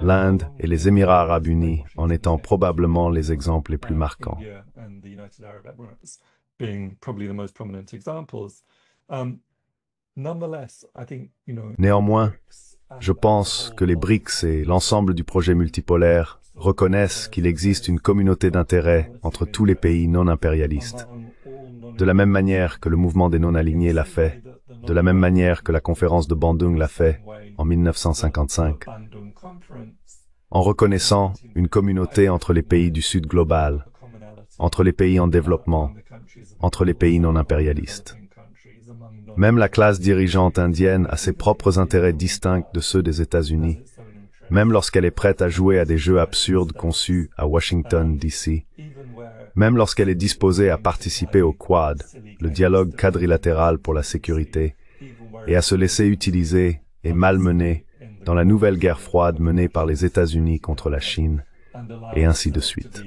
L'Inde et les Émirats arabes unis en étant probablement les exemples les plus marquants. Néanmoins, je pense que les BRICS et l'ensemble du projet multipolaire reconnaissent qu'il existe une communauté d'intérêts entre tous les pays non impérialistes. De la même manière que le mouvement des non-alignés l'a fait, de la même manière que la conférence de Bandung l'a fait en 1955, en reconnaissant une communauté entre les pays du Sud global, entre les pays en développement, entre les pays non impérialistes. Même la classe dirigeante indienne a ses propres intérêts distincts de ceux des États-Unis, même lorsqu'elle est prête à jouer à des jeux absurdes conçus à Washington, D.C., même lorsqu'elle est disposée à participer au Quad, le dialogue quadrilatéral pour la sécurité, et à se laisser utiliser et malmener dans la nouvelle guerre froide menée par les États-Unis contre la Chine, et ainsi de suite.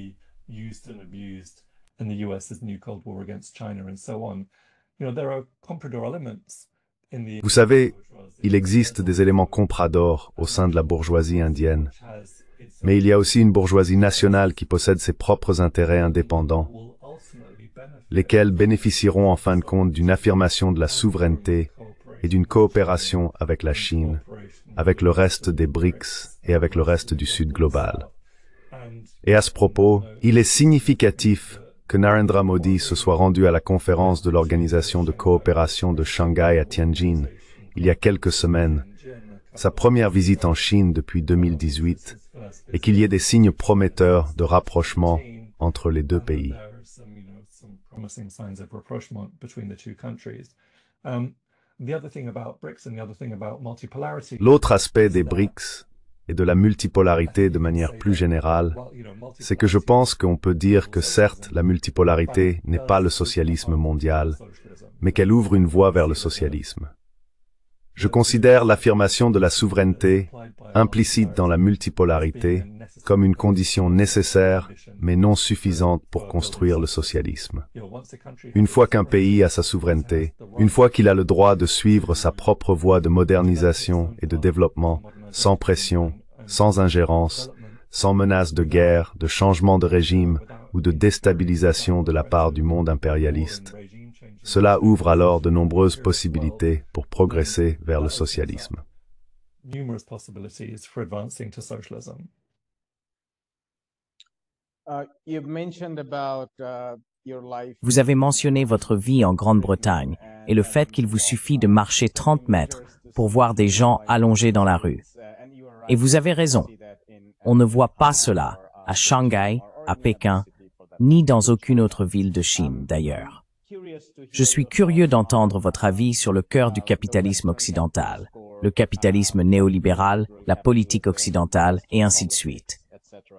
Vous savez, il existe des éléments compradors au sein de la bourgeoisie indienne, mais il y a aussi une bourgeoisie nationale qui possède ses propres intérêts indépendants, lesquels bénéficieront en fin de compte d'une affirmation de la souveraineté et d'une coopération avec la Chine, avec le reste des BRICS et avec le reste du Sud global. Et à ce propos, il est significatif que Narendra Modi se soit rendu à la conférence de l'Organisation de coopération de Shanghai à Tianjin il y a quelques semaines, sa première visite en Chine depuis 2018, et qu'il y ait des signes prometteurs de rapprochement entre les deux pays. L'autre aspect des BRICS et de la multipolarité de manière plus générale, c'est que je pense qu'on peut dire que certes, la multipolarité n'est pas le socialisme mondial, mais qu'elle ouvre une voie vers le socialisme. Je considère l'affirmation de la souveraineté, implicite dans la multipolarité, comme une condition nécessaire, mais non suffisante pour construire le socialisme. Une fois qu'un pays a sa souveraineté, une fois qu'il a le droit de suivre sa propre voie de modernisation et de développement, sans pression, sans ingérence, sans menace de guerre, de changement de régime ou de déstabilisation de la part du monde impérialiste, cela ouvre alors de nombreuses possibilités pour progresser vers le socialisme. Vous avez mentionné votre vie en Grande-Bretagne et le fait qu'il vous suffit de marcher 30 mètres pour voir des gens allongés dans la rue. Et vous avez raison. On ne voit pas cela à Shanghai, à Pékin, ni dans aucune autre ville de Chine d'ailleurs. Je suis curieux d'entendre votre avis sur le cœur du capitalisme occidental, le capitalisme néolibéral, la politique occidentale et ainsi de suite.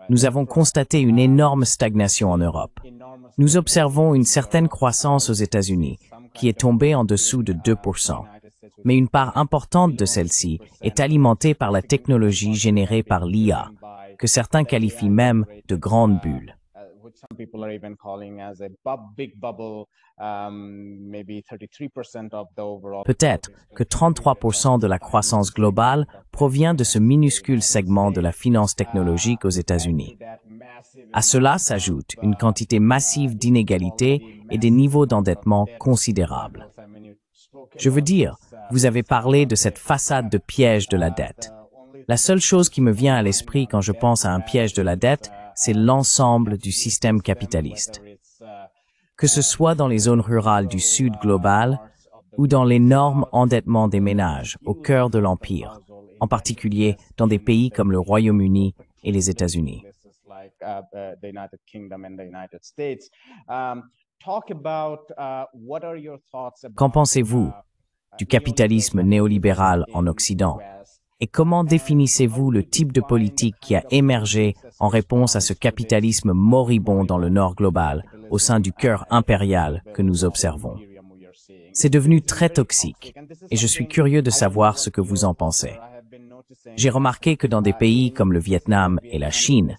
Nous avons constaté une énorme stagnation en Europe. Nous observons une certaine croissance aux États-Unis, qui est tombée en dessous de 2%. Mais une part importante de celle-ci est alimentée par la technologie générée par l'IA, que certains qualifient même de grande bulle. some people are even calling as a big bubble, maybe 33% of the overall. Peut-être que 33% de la croissance globale provient de ce minuscule segment de la finance technologique aux États-Unis. À cela s'ajoute une quantité massive d'inégalités et des niveaux d'endettement considérables. Je veux dire, vous avez parlé de cette façade de piège de la dette. La seule chose qui me vient à l'esprit quand je pense à un piège de la dette, c'est l'ensemble du système capitaliste. Que ce soit dans les zones rurales du Sud global ou dans l'énorme endettement des ménages au cœur de l'Empire, en particulier dans des pays comme le Royaume-Uni et les États-Unis. Qu'en pensez-vous du capitalisme néolibéral en Occident? Et comment définissez-vous le type de politique qui a émergé en réponse à ce capitalisme moribond dans le Nord global, au sein du cœur impérial que nous observons? C'est devenu très toxique, et je suis curieux de savoir ce que vous en pensez. J'ai remarqué que dans des pays comme le Vietnam et la Chine,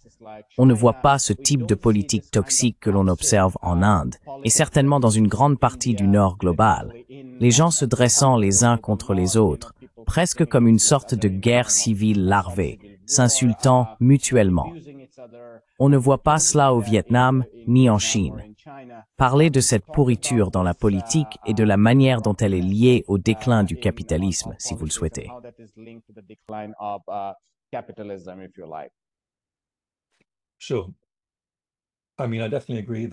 on ne voit pas ce type de politique toxique que l'on observe en Inde, et certainement dans une grande partie du Nord global, les gens se dressant les uns contre les autres, presque comme une sorte de guerre civile larvée, s'insultant mutuellement. On ne voit pas cela au Vietnam ni en Chine. Parlez de cette pourriture dans la politique et de la manière dont elle est liée au déclin du capitalisme, si vous le souhaitez.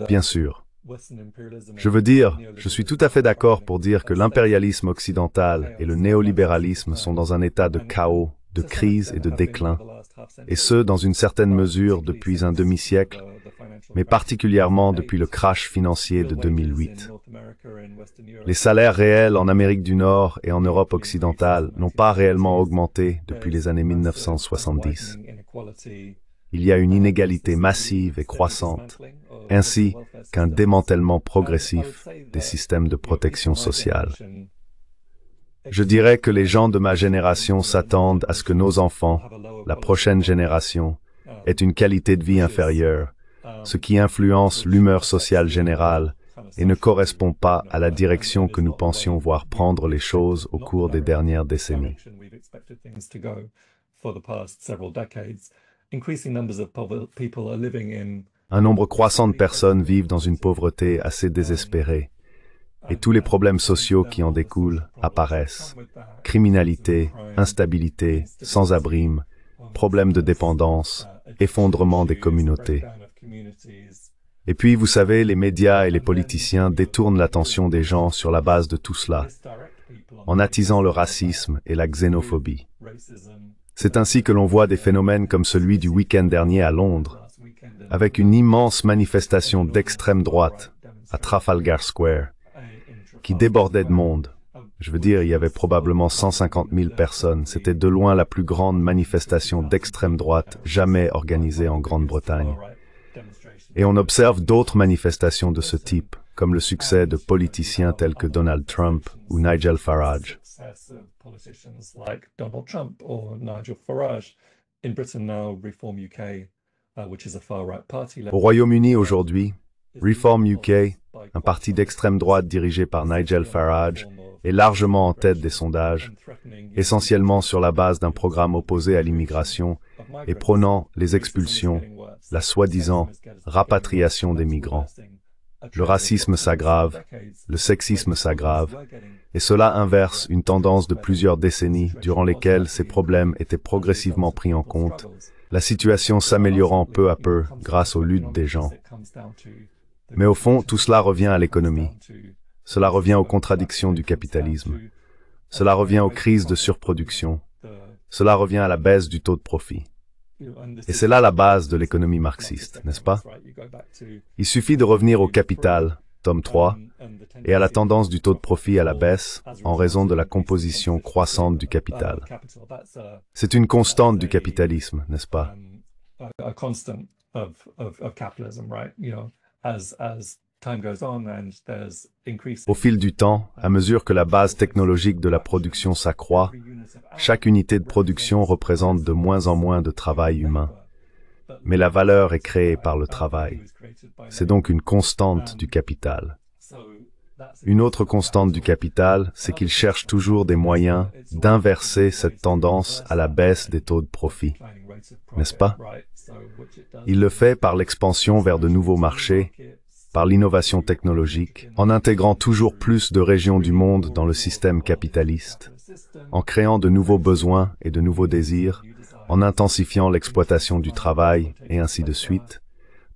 Bien sûr. Je veux dire, je suis tout à fait d'accord pour dire que l'impérialisme occidental et le néolibéralisme sont dans un état de chaos, de crise et de déclin, et ce, dans une certaine mesure depuis un demi-siècle, mais particulièrement depuis le crash financier de 2008. Les salaires réels en Amérique du Nord et en Europe occidentale n'ont pas réellement augmenté depuis les années 1970. Il y a une inégalité massive et croissante, ainsi qu'un démantèlement progressif des systèmes de protection sociale. Je dirais que les gens de ma génération s'attendent à ce que nos enfants, la prochaine génération, aient une qualité de vie inférieure, ce qui influence l'humeur sociale générale et ne correspond pas à la direction que nous pensions voir prendre les choses au cours des dernières décennies. Un nombre croissant de personnes vivent dans une pauvreté assez désespérée, et tous les problèmes sociaux qui en découlent apparaissent. Criminalité, instabilité, sans-abrisme, problèmes de dépendance, effondrement des communautés. Et puis, vous savez, les médias et les politiciens détournent l'attention des gens sur la base de tout cela, en attisant le racisme et la xénophobie. C'est ainsi que l'on voit des phénomènes comme celui du week-end dernier à Londres, avec une immense manifestation d'extrême droite à Trafalgar Square, qui débordait de monde. Je veux dire, il y avait probablement 150 000 personnes. C'était de loin la plus grande manifestation d'extrême droite jamais organisée en Grande-Bretagne. Et on observe d'autres manifestations de ce type, comme le succès de politiciens tels que Donald Trump ou Nigel Farage. Au Royaume-Uni aujourd'hui, Reform UK, un parti d'extrême droite dirigé par Nigel Farage, est largement en tête des sondages, essentiellement sur la base d'un programme opposé à l'immigration et prônant les expulsions, la soi-disant rapatriation des migrants. Le racisme s'aggrave, le sexisme s'aggrave, et cela inverse une tendance de plusieurs décennies durant lesquelles ces problèmes étaient progressivement pris en compte, la situation s'améliorant peu à peu grâce aux luttes des gens. Mais au fond, tout cela revient à l'économie. Cela revient aux contradictions du capitalisme. Cela revient aux crises de surproduction. Cela revient à la baisse du taux de profit. Et c'est là la base de l'économie marxiste, n'est-ce pas? Il suffit de revenir au Capital, tome 3, et à la tendance du taux de profit à la baisse en raison de la composition croissante du capital. C'est une constante du capitalisme, n'est-ce pas? Au fil du temps, à mesure que la base technologique de la production s'accroît, chaque unité de production représente de moins en moins de travail humain. mais la valeur est créée par le travail. C'est donc une constante du capital. Une autre constante du capital, c'est qu'il cherche toujours des moyens d'inverser cette tendance à la baisse des taux de profit, n'est-ce pas? Il le fait par l'expansion vers de nouveaux marchés, par l'innovation technologique, en intégrant toujours plus de régions du monde dans le système capitaliste, en créant de nouveaux besoins et de nouveaux désirs, en intensifiant l'exploitation du travail, et ainsi de suite,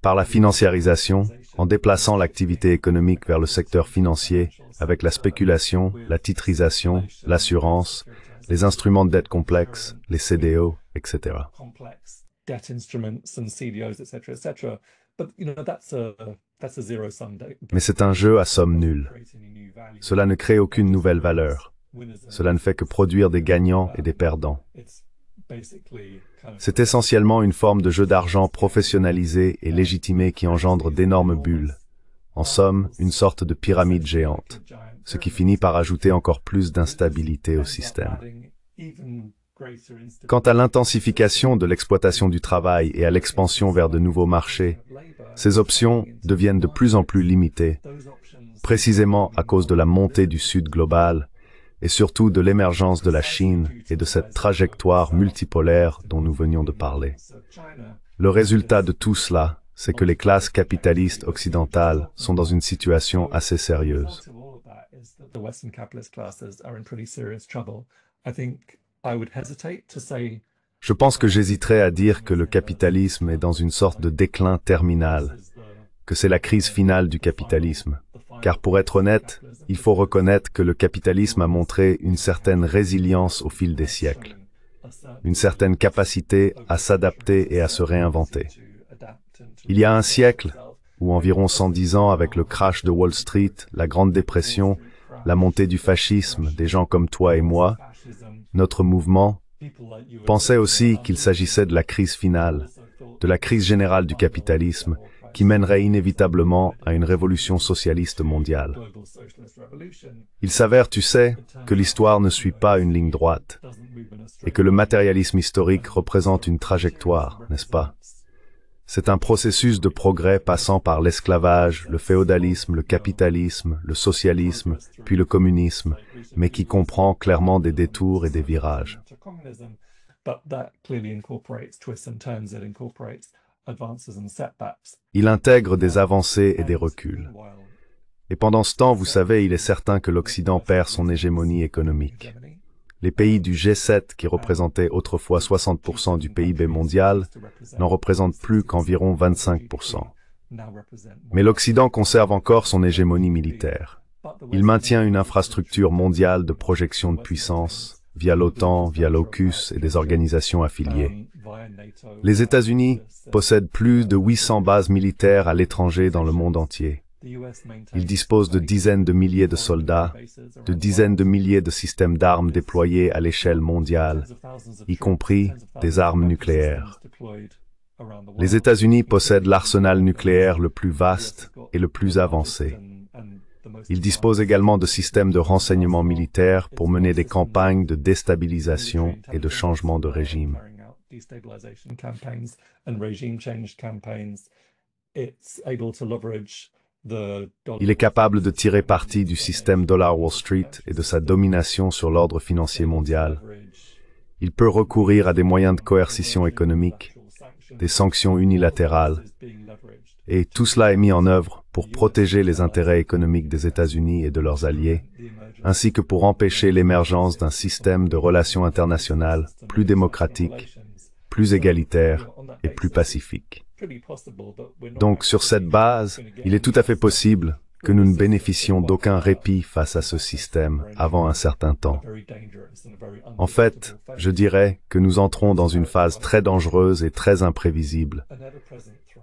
par la financiarisation, en déplaçant l'activité économique vers le secteur financier, avec la spéculation, la titrisation, l'assurance, les instruments de dette complexes, les CDO, etc. Mais c'est un jeu à somme nulle. Cela ne crée aucune nouvelle valeur. Cela ne fait que produire des gagnants et des perdants. C'est essentiellement une forme de jeu d'argent professionnalisé et légitimé qui engendre d'énormes bulles. En somme, une sorte de pyramide géante, ce qui finit par ajouter encore plus d'instabilité au système. Quant à l'intensification de l'exploitation du travail et à l'expansion vers de nouveaux marchés, ces options deviennent de plus en plus limitées, précisément à cause de la montée du Sud global, et surtout de l'émergence de la Chine et de cette trajectoire multipolaire dont nous venions de parler. Le résultat de tout cela, c'est que les classes capitalistes occidentales sont dans une situation assez sérieuse. Je pense que j'hésiterais à dire que le capitalisme est dans une sorte de déclin terminal, que c'est la crise finale du capitalisme. Car pour être honnête, il faut reconnaître que le capitalisme a montré une certaine résilience au fil des siècles, une certaine capacité à s'adapter et à se réinventer. Il y a un siècle, ou environ 110 ans avec le crash de Wall Street, la Grande Dépression, la montée du fascisme, des gens comme toi et moi, notre mouvement pensait aussi qu'il s'agissait de la crise finale, de la crise générale du capitalisme, qui mènerait inévitablement à une révolution socialiste mondiale. Il s'avère, tu sais, que l'histoire ne suit pas une ligne droite, et que le matérialisme historique représente une trajectoire, n'est-ce pas? C'est un processus de progrès passant par l'esclavage, le féodalisme, le capitalisme, le socialisme, puis le communisme, mais qui comprend clairement des détours et des virages. Il intègre des avancées et des reculs. Et pendant ce temps, vous savez, il est certain que l'Occident perd son hégémonie économique. Les pays du G7, qui représentaient autrefois 60% du PIB mondial, n'en représentent plus qu'environ 25%. Mais l'Occident conserve encore son hégémonie militaire. Il maintient une infrastructure mondiale de projection de puissance, via l'OTAN, via l'AUKUS et des organisations affiliées. Les États-Unis possèdent plus de 800 bases militaires à l'étranger dans le monde entier. Ils disposent de dizaines de milliers de soldats, de dizaines de milliers de systèmes d'armes déployés à l'échelle mondiale, y compris des armes nucléaires. Les États-Unis possèdent l'arsenal nucléaire le plus vaste et le plus avancé. Ils disposent également de systèmes de renseignement militaire pour mener des campagnes de déstabilisation et de changement de régime. Il est capable de tirer parti du système Dollar Wall Street et de sa domination sur l'ordre financier mondial. Il peut recourir à des moyens de coercition économique, des sanctions unilatérales, et tout cela est mis en œuvre pour protéger les intérêts économiques des États-Unis et de leurs alliés, ainsi que pour empêcher l'émergence d'un système de relations internationales plus démocratique, plus égalitaire et plus pacifique. Donc, sur cette base, il est tout à fait possible que nous ne bénéficions d'aucun répit face à ce système avant un certain temps. En fait, je dirais que nous entrons dans une phase très dangereuse et très imprévisible,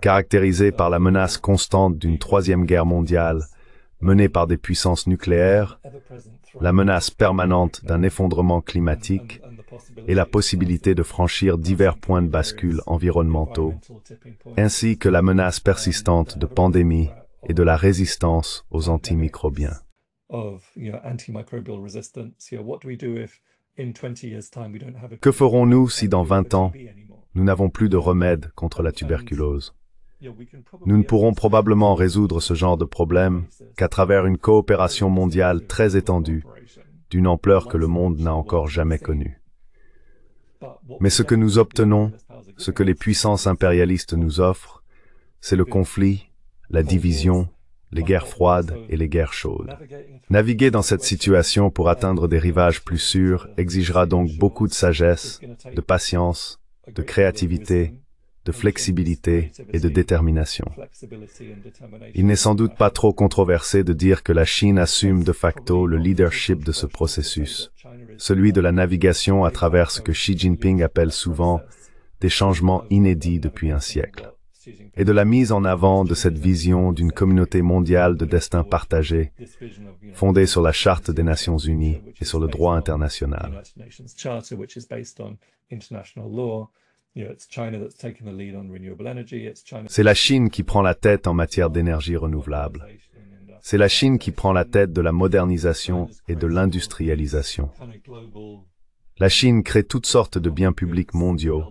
caractérisée par la menace constante d'une troisième guerre mondiale menée par des puissances nucléaires, la menace permanente d'un effondrement climatique et la possibilité de franchir divers points de bascule environnementaux, ainsi que la menace persistante de pandémies et de la résistance aux antimicrobiens. Que ferons-nous si dans 20 ans, Nous n'avons plus de remède contre la tuberculose. Nous ne pourrons probablement résoudre ce genre de problème qu'à travers une coopération mondiale très étendue, d'une ampleur que le monde n'a encore jamais connue. Mais ce que nous obtenons, ce que les puissances impérialistes nous offrent, c'est le conflit, la division, les guerres froides et les guerres chaudes. Naviguer dans cette situation pour atteindre des rivages plus sûrs exigera donc beaucoup de sagesse, de patience, de créativité, de flexibilité et de détermination. Il n'est sans doute pas trop controversé de dire que la Chine assume de facto le leadership de ce processus, celui de la navigation à travers ce que Xi Jinping appelle souvent des changements inédits depuis un siècle, et de la mise en avant de cette vision d'une communauté mondiale de destin partagé, fondée sur la Charte des Nations Unies et sur le droit international. C'est la Chine qui prend la tête en matière d'énergie renouvelable. C'est la Chine qui prend la tête de la modernisation et de l'industrialisation. La Chine crée toutes sortes de biens publics mondiaux,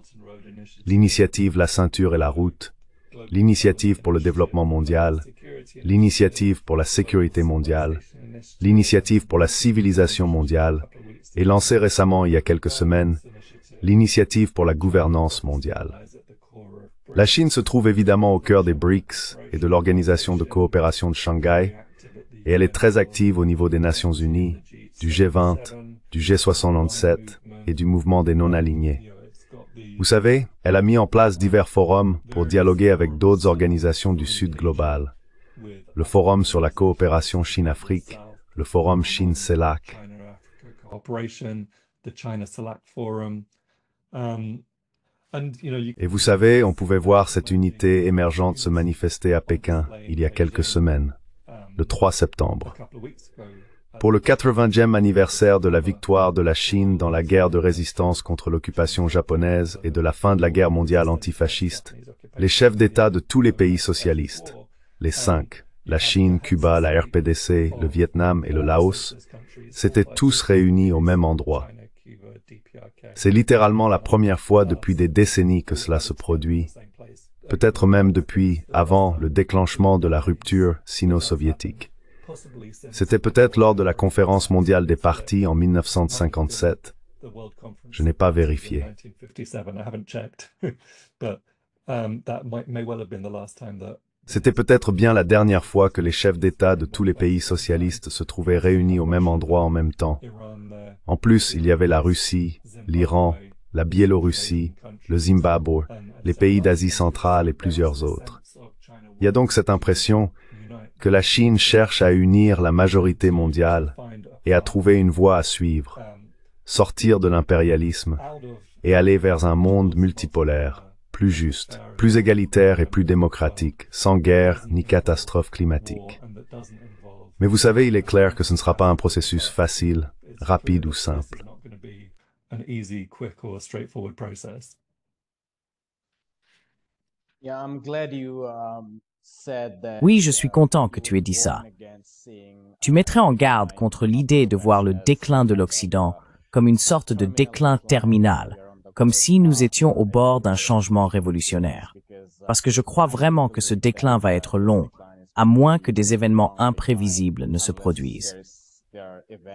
l'initiative La Ceinture et la Route, l'initiative pour le développement mondial, l'initiative pour la sécurité mondiale, l'initiative pour la civilisation mondiale, et lancée récemment il y a quelques semaines, l'initiative pour la gouvernance mondiale. La Chine se trouve évidemment au cœur des BRICS et de l'Organisation de coopération de Shanghai, et elle est très active au niveau des Nations Unies, du G20, du G77 et du mouvement des non-alignés. Vous savez, elle a mis en place divers forums pour dialoguer avec d'autres organisations du Sud global. Le Forum sur la coopération Chine-Afrique, le Forum Chine-CELAC. Et vous savez, on pouvait voir cette unité émergente se manifester à Pékin il y a quelques semaines, le 3 septembre. Pour le 80e anniversaire de la victoire de la Chine dans la guerre de résistance contre l'occupation japonaise et de la fin de la guerre mondiale antifasciste, les chefs d'État de tous les pays socialistes, les 5, la Chine, Cuba, la RPDC, le Vietnam et le Laos, s'étaient tous réunis au même endroit. C'est littéralement la première fois depuis des décennies que cela se produit, peut-être même depuis avant le déclenchement de la rupture sino-soviétique. C'était peut-être lors de la conférence mondiale des partis en 1957. Je n'ai pas vérifié. C'était peut-être bien la dernière fois que les chefs d'État de tous les pays socialistes se trouvaient réunis au même endroit en même temps. En plus, il y avait la Russie, l'Iran, la Biélorussie, le Zimbabwe, les pays d'Asie centrale et plusieurs autres. Il y a donc cette impression que la Chine cherche à unir la majorité mondiale et à trouver une voie à suivre, sortir de l'impérialisme et aller vers un monde multipolaire, plus juste, plus égalitaire et plus démocratique, sans guerre ni catastrophe climatique. Mais vous savez, il est clair que ce ne sera pas un processus facile, rapide ou simple. Oui, je suis content que tu aies dit ça. Tu mettrais en garde contre l'idée de voir le déclin de l'Occident comme une sorte de déclin terminal, comme si nous étions au bord d'un changement révolutionnaire. Parce que je crois vraiment que ce déclin va être long, à moins que des événements imprévisibles ne se produisent.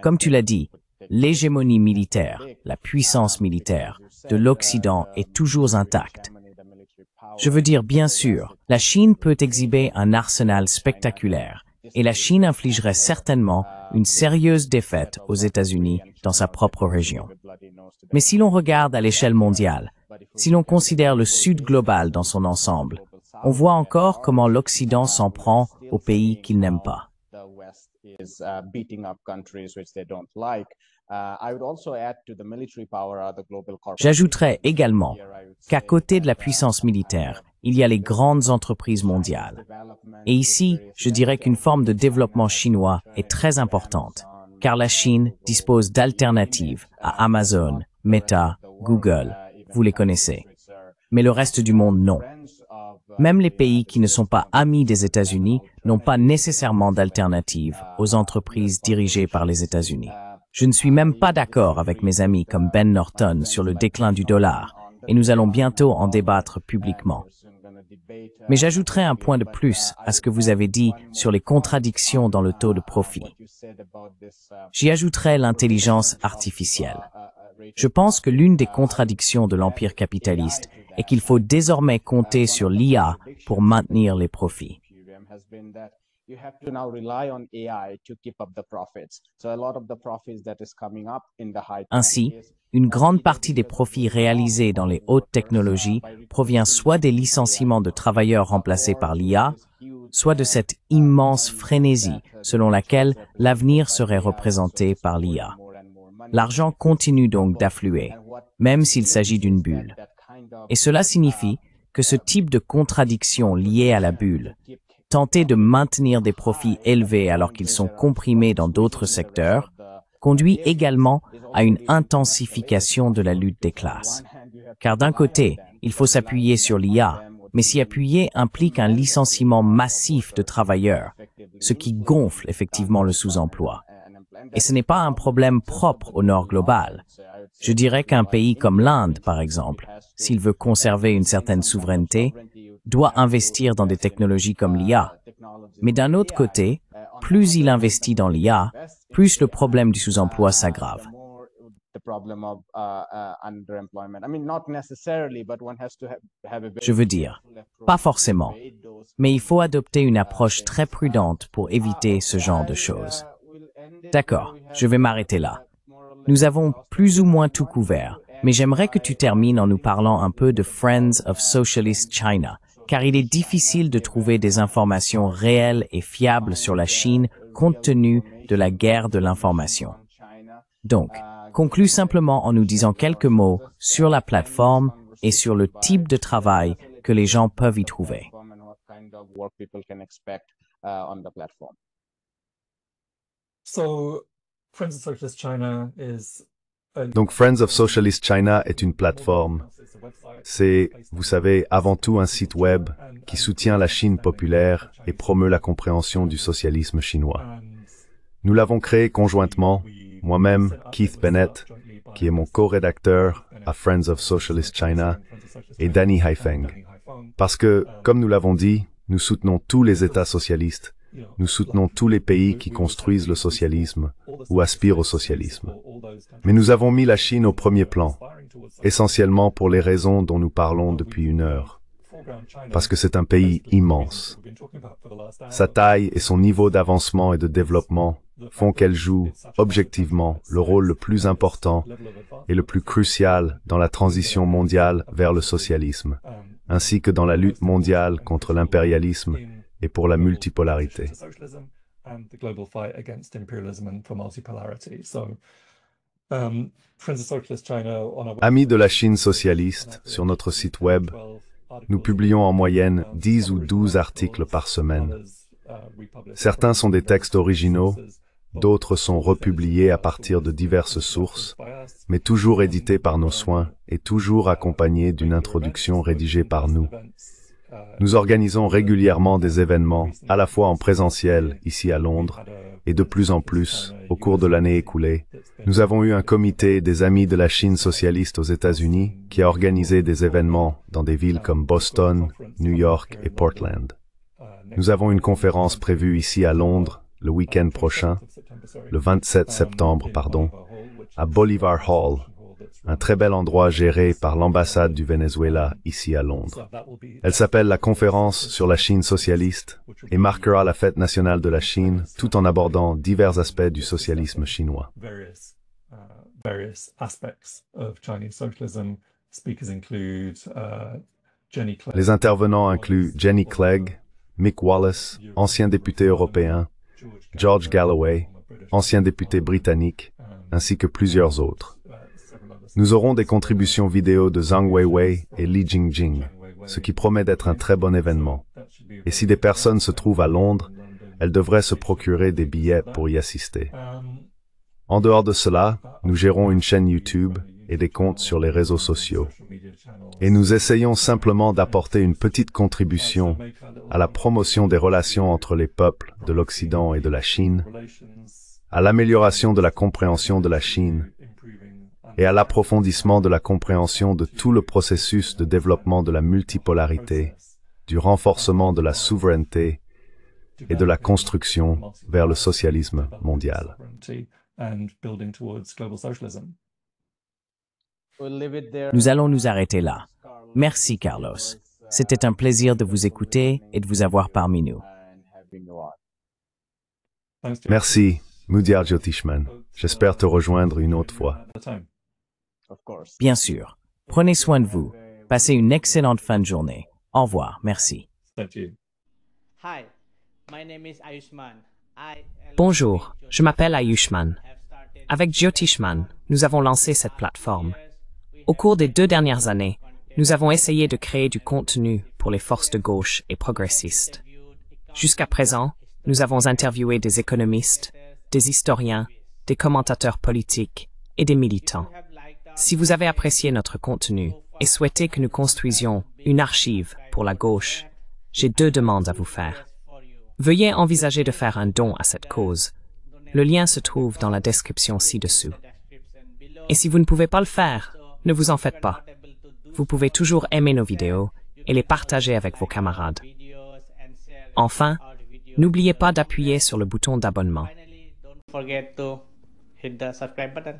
Comme tu l'as dit, l'hégémonie militaire, la puissance militaire de l'Occident est toujours intacte. Je veux dire, bien sûr, la Chine peut exhiber un arsenal spectaculaire et la Chine infligerait certainement une sérieuse défaite aux États-Unis dans sa propre région. Mais si l'on regarde à l'échelle mondiale, si l'on considère le Sud global dans son ensemble, on voit encore comment l'Occident s'en prend aux pays qu'il n'aime pas. J'ajouterais également qu'à côté de la puissance militaire, il y a les grandes entreprises mondiales. Et ici, je dirais qu'une forme de développement chinois est très importante, car la Chine dispose d'alternatives à Amazon, Meta, Google, vous les connaissez. Mais le reste du monde, non. Même les pays qui ne sont pas amis des États-Unis n'ont pas nécessairement d'alternatives aux entreprises dirigées par les États-Unis. Je ne suis même pas d'accord avec mes amis comme Ben Norton sur le déclin du dollar, et nous allons bientôt en débattre publiquement. Mais j'ajouterai un point de plus à ce que vous avez dit sur les contradictions dans le taux de profit. J'y ajouterai l'intelligence artificielle. Je pense que l'une des contradictions de l'empire capitaliste est qu'il faut désormais compter sur l'IA pour maintenir les profits. Ainsi, une grande partie des profits réalisés dans les hautes technologies provient soit des licenciements de travailleurs remplacés par l'IA, soit de cette immense frénésie selon laquelle l'avenir serait représenté par l'IA. L'argent continue donc d'affluer, même s'il s'agit d'une bulle. Et cela signifie que ce type de contradiction liée à la bulle, tenter de maintenir des profits élevés alors qu'ils sont comprimés dans d'autres secteurs, conduit également à une intensification de la lutte des classes. Car d'un côté, il faut s'appuyer sur l'IA, mais s'y appuyer implique un licenciement massif de travailleurs, ce qui gonfle effectivement le sous-emploi. Et ce n'est pas un problème propre au Nord global. Je dirais qu'un pays comme l'Inde, par exemple, s'il veut conserver une certaine souveraineté, doit investir dans des technologies comme l'IA. Mais d'un autre côté, plus il investit dans l'IA, plus le problème du sous-emploi s'aggrave. Je veux dire, pas forcément, mais il faut adopter une approche très prudente pour éviter ce genre de choses. D'accord, je vais m'arrêter là. Nous avons plus ou moins tout couvert, mais j'aimerais que tu termines en nous parlant un peu de Friends of Socialist China, car il est difficile de trouver des informations réelles et fiables sur la Chine compte tenu de la guerre de l'information. Donc, conclue simplement en nous disant quelques mots sur la plateforme et sur le type de travail que les gens peuvent y trouver. Donc Friends of Socialist China est une plateforme. C'est, vous savez, avant tout un site web qui soutient la Chine populaire et promeut la compréhension du socialisme chinois. Nous l'avons créé conjointement, moi-même, Keith Bennett, qui est mon co-rédacteur à Friends of Socialist China, et Danny Haifeng. Parce que, comme nous l'avons dit, nous soutenons tous les États socialistes, nous soutenons tous les pays qui construisent le socialisme ou aspirent au socialisme. Mais nous avons mis la Chine au premier plan, essentiellement pour les raisons dont nous parlons depuis une heure. Parce que c'est un pays immense. Sa taille et son niveau d'avancement et de développement font qu'elle joue, objectivement, le rôle le plus important et le plus crucial dans la transition mondiale vers le socialisme, ainsi que dans la lutte mondiale contre l'impérialisme et pour la multipolarité. Amis de la Chine socialiste, sur notre site web, nous publions en moyenne 10 ou 12 articles par semaine. Certains sont des textes originaux, d'autres sont republiés à partir de diverses sources, mais toujours édités par nos soins et toujours accompagnés d'une introduction rédigée par nous. Nous organisons régulièrement des événements, à la fois en présentiel, ici à Londres, et de plus en plus, au cours de l'année écoulée. Nous avons eu un comité des Amis de la Chine socialiste aux États-Unis qui a organisé des événements dans des villes comme Boston, New York et Portland. Nous avons une conférence prévue ici à Londres le week-end prochain, le 27 septembre, à Bolivar Hall, un très bel endroit géré par l'ambassade du Venezuela ici à Londres. Elle s'appelle la Conférence sur la Chine socialiste et marquera la fête nationale de la Chine tout en abordant divers aspects du socialisme chinois. Les intervenants incluent Jenny Clegg, Mick Wallace, ancien député européen, George Galloway, ancien député britannique, ainsi que plusieurs autres. Nous aurons des contributions vidéo de Zhang Weiwei et Li Jingjing, ce qui promet d'être un très bon événement. Et si des personnes se trouvent à Londres, elles devraient se procurer des billets pour y assister. En dehors de cela, nous gérons une chaîne YouTube et des comptes sur les réseaux sociaux. Et nous essayons simplement d'apporter une petite contribution à la promotion des relations entre les peuples de l'Occident et de la Chine, à l'amélioration de la compréhension de la Chine, et à l'approfondissement de la compréhension de tout le processus de développement de la multipolarité, du renforcement de la souveraineté et de la construction vers le socialisme mondial. Nous allons nous arrêter là. Merci, Carlos. C'était un plaisir de vous écouter et de vous avoir parmi nous. Merci, Mudyar Jyotishman. J'espère te rejoindre une autre fois. Bien sûr. Prenez soin de vous. Passez une excellente fin de journée. Au revoir. Merci. Bonjour, je m'appelle Ayushman. Avec Jyotishman, nous avons lancé cette plateforme. Au cours des 2 dernières années, nous avons essayé de créer du contenu pour les forces de gauche et progressistes. Jusqu'à présent, nous avons interviewé des économistes, des historiens, des commentateurs politiques et des militants. Si vous avez apprécié notre contenu et souhaitez que nous construisions une archive pour la gauche, j'ai 2 demandes à vous faire. Veuillez envisager de faire un don à cette cause. Le lien se trouve dans la description ci-dessous. Et si vous ne pouvez pas le faire, ne vous en faites pas. Vous pouvez toujours aimer nos vidéos et les partager avec vos camarades. Enfin, n'oubliez pas d'appuyer sur le bouton d'abonnement. Don't forget to hit the subscribe button.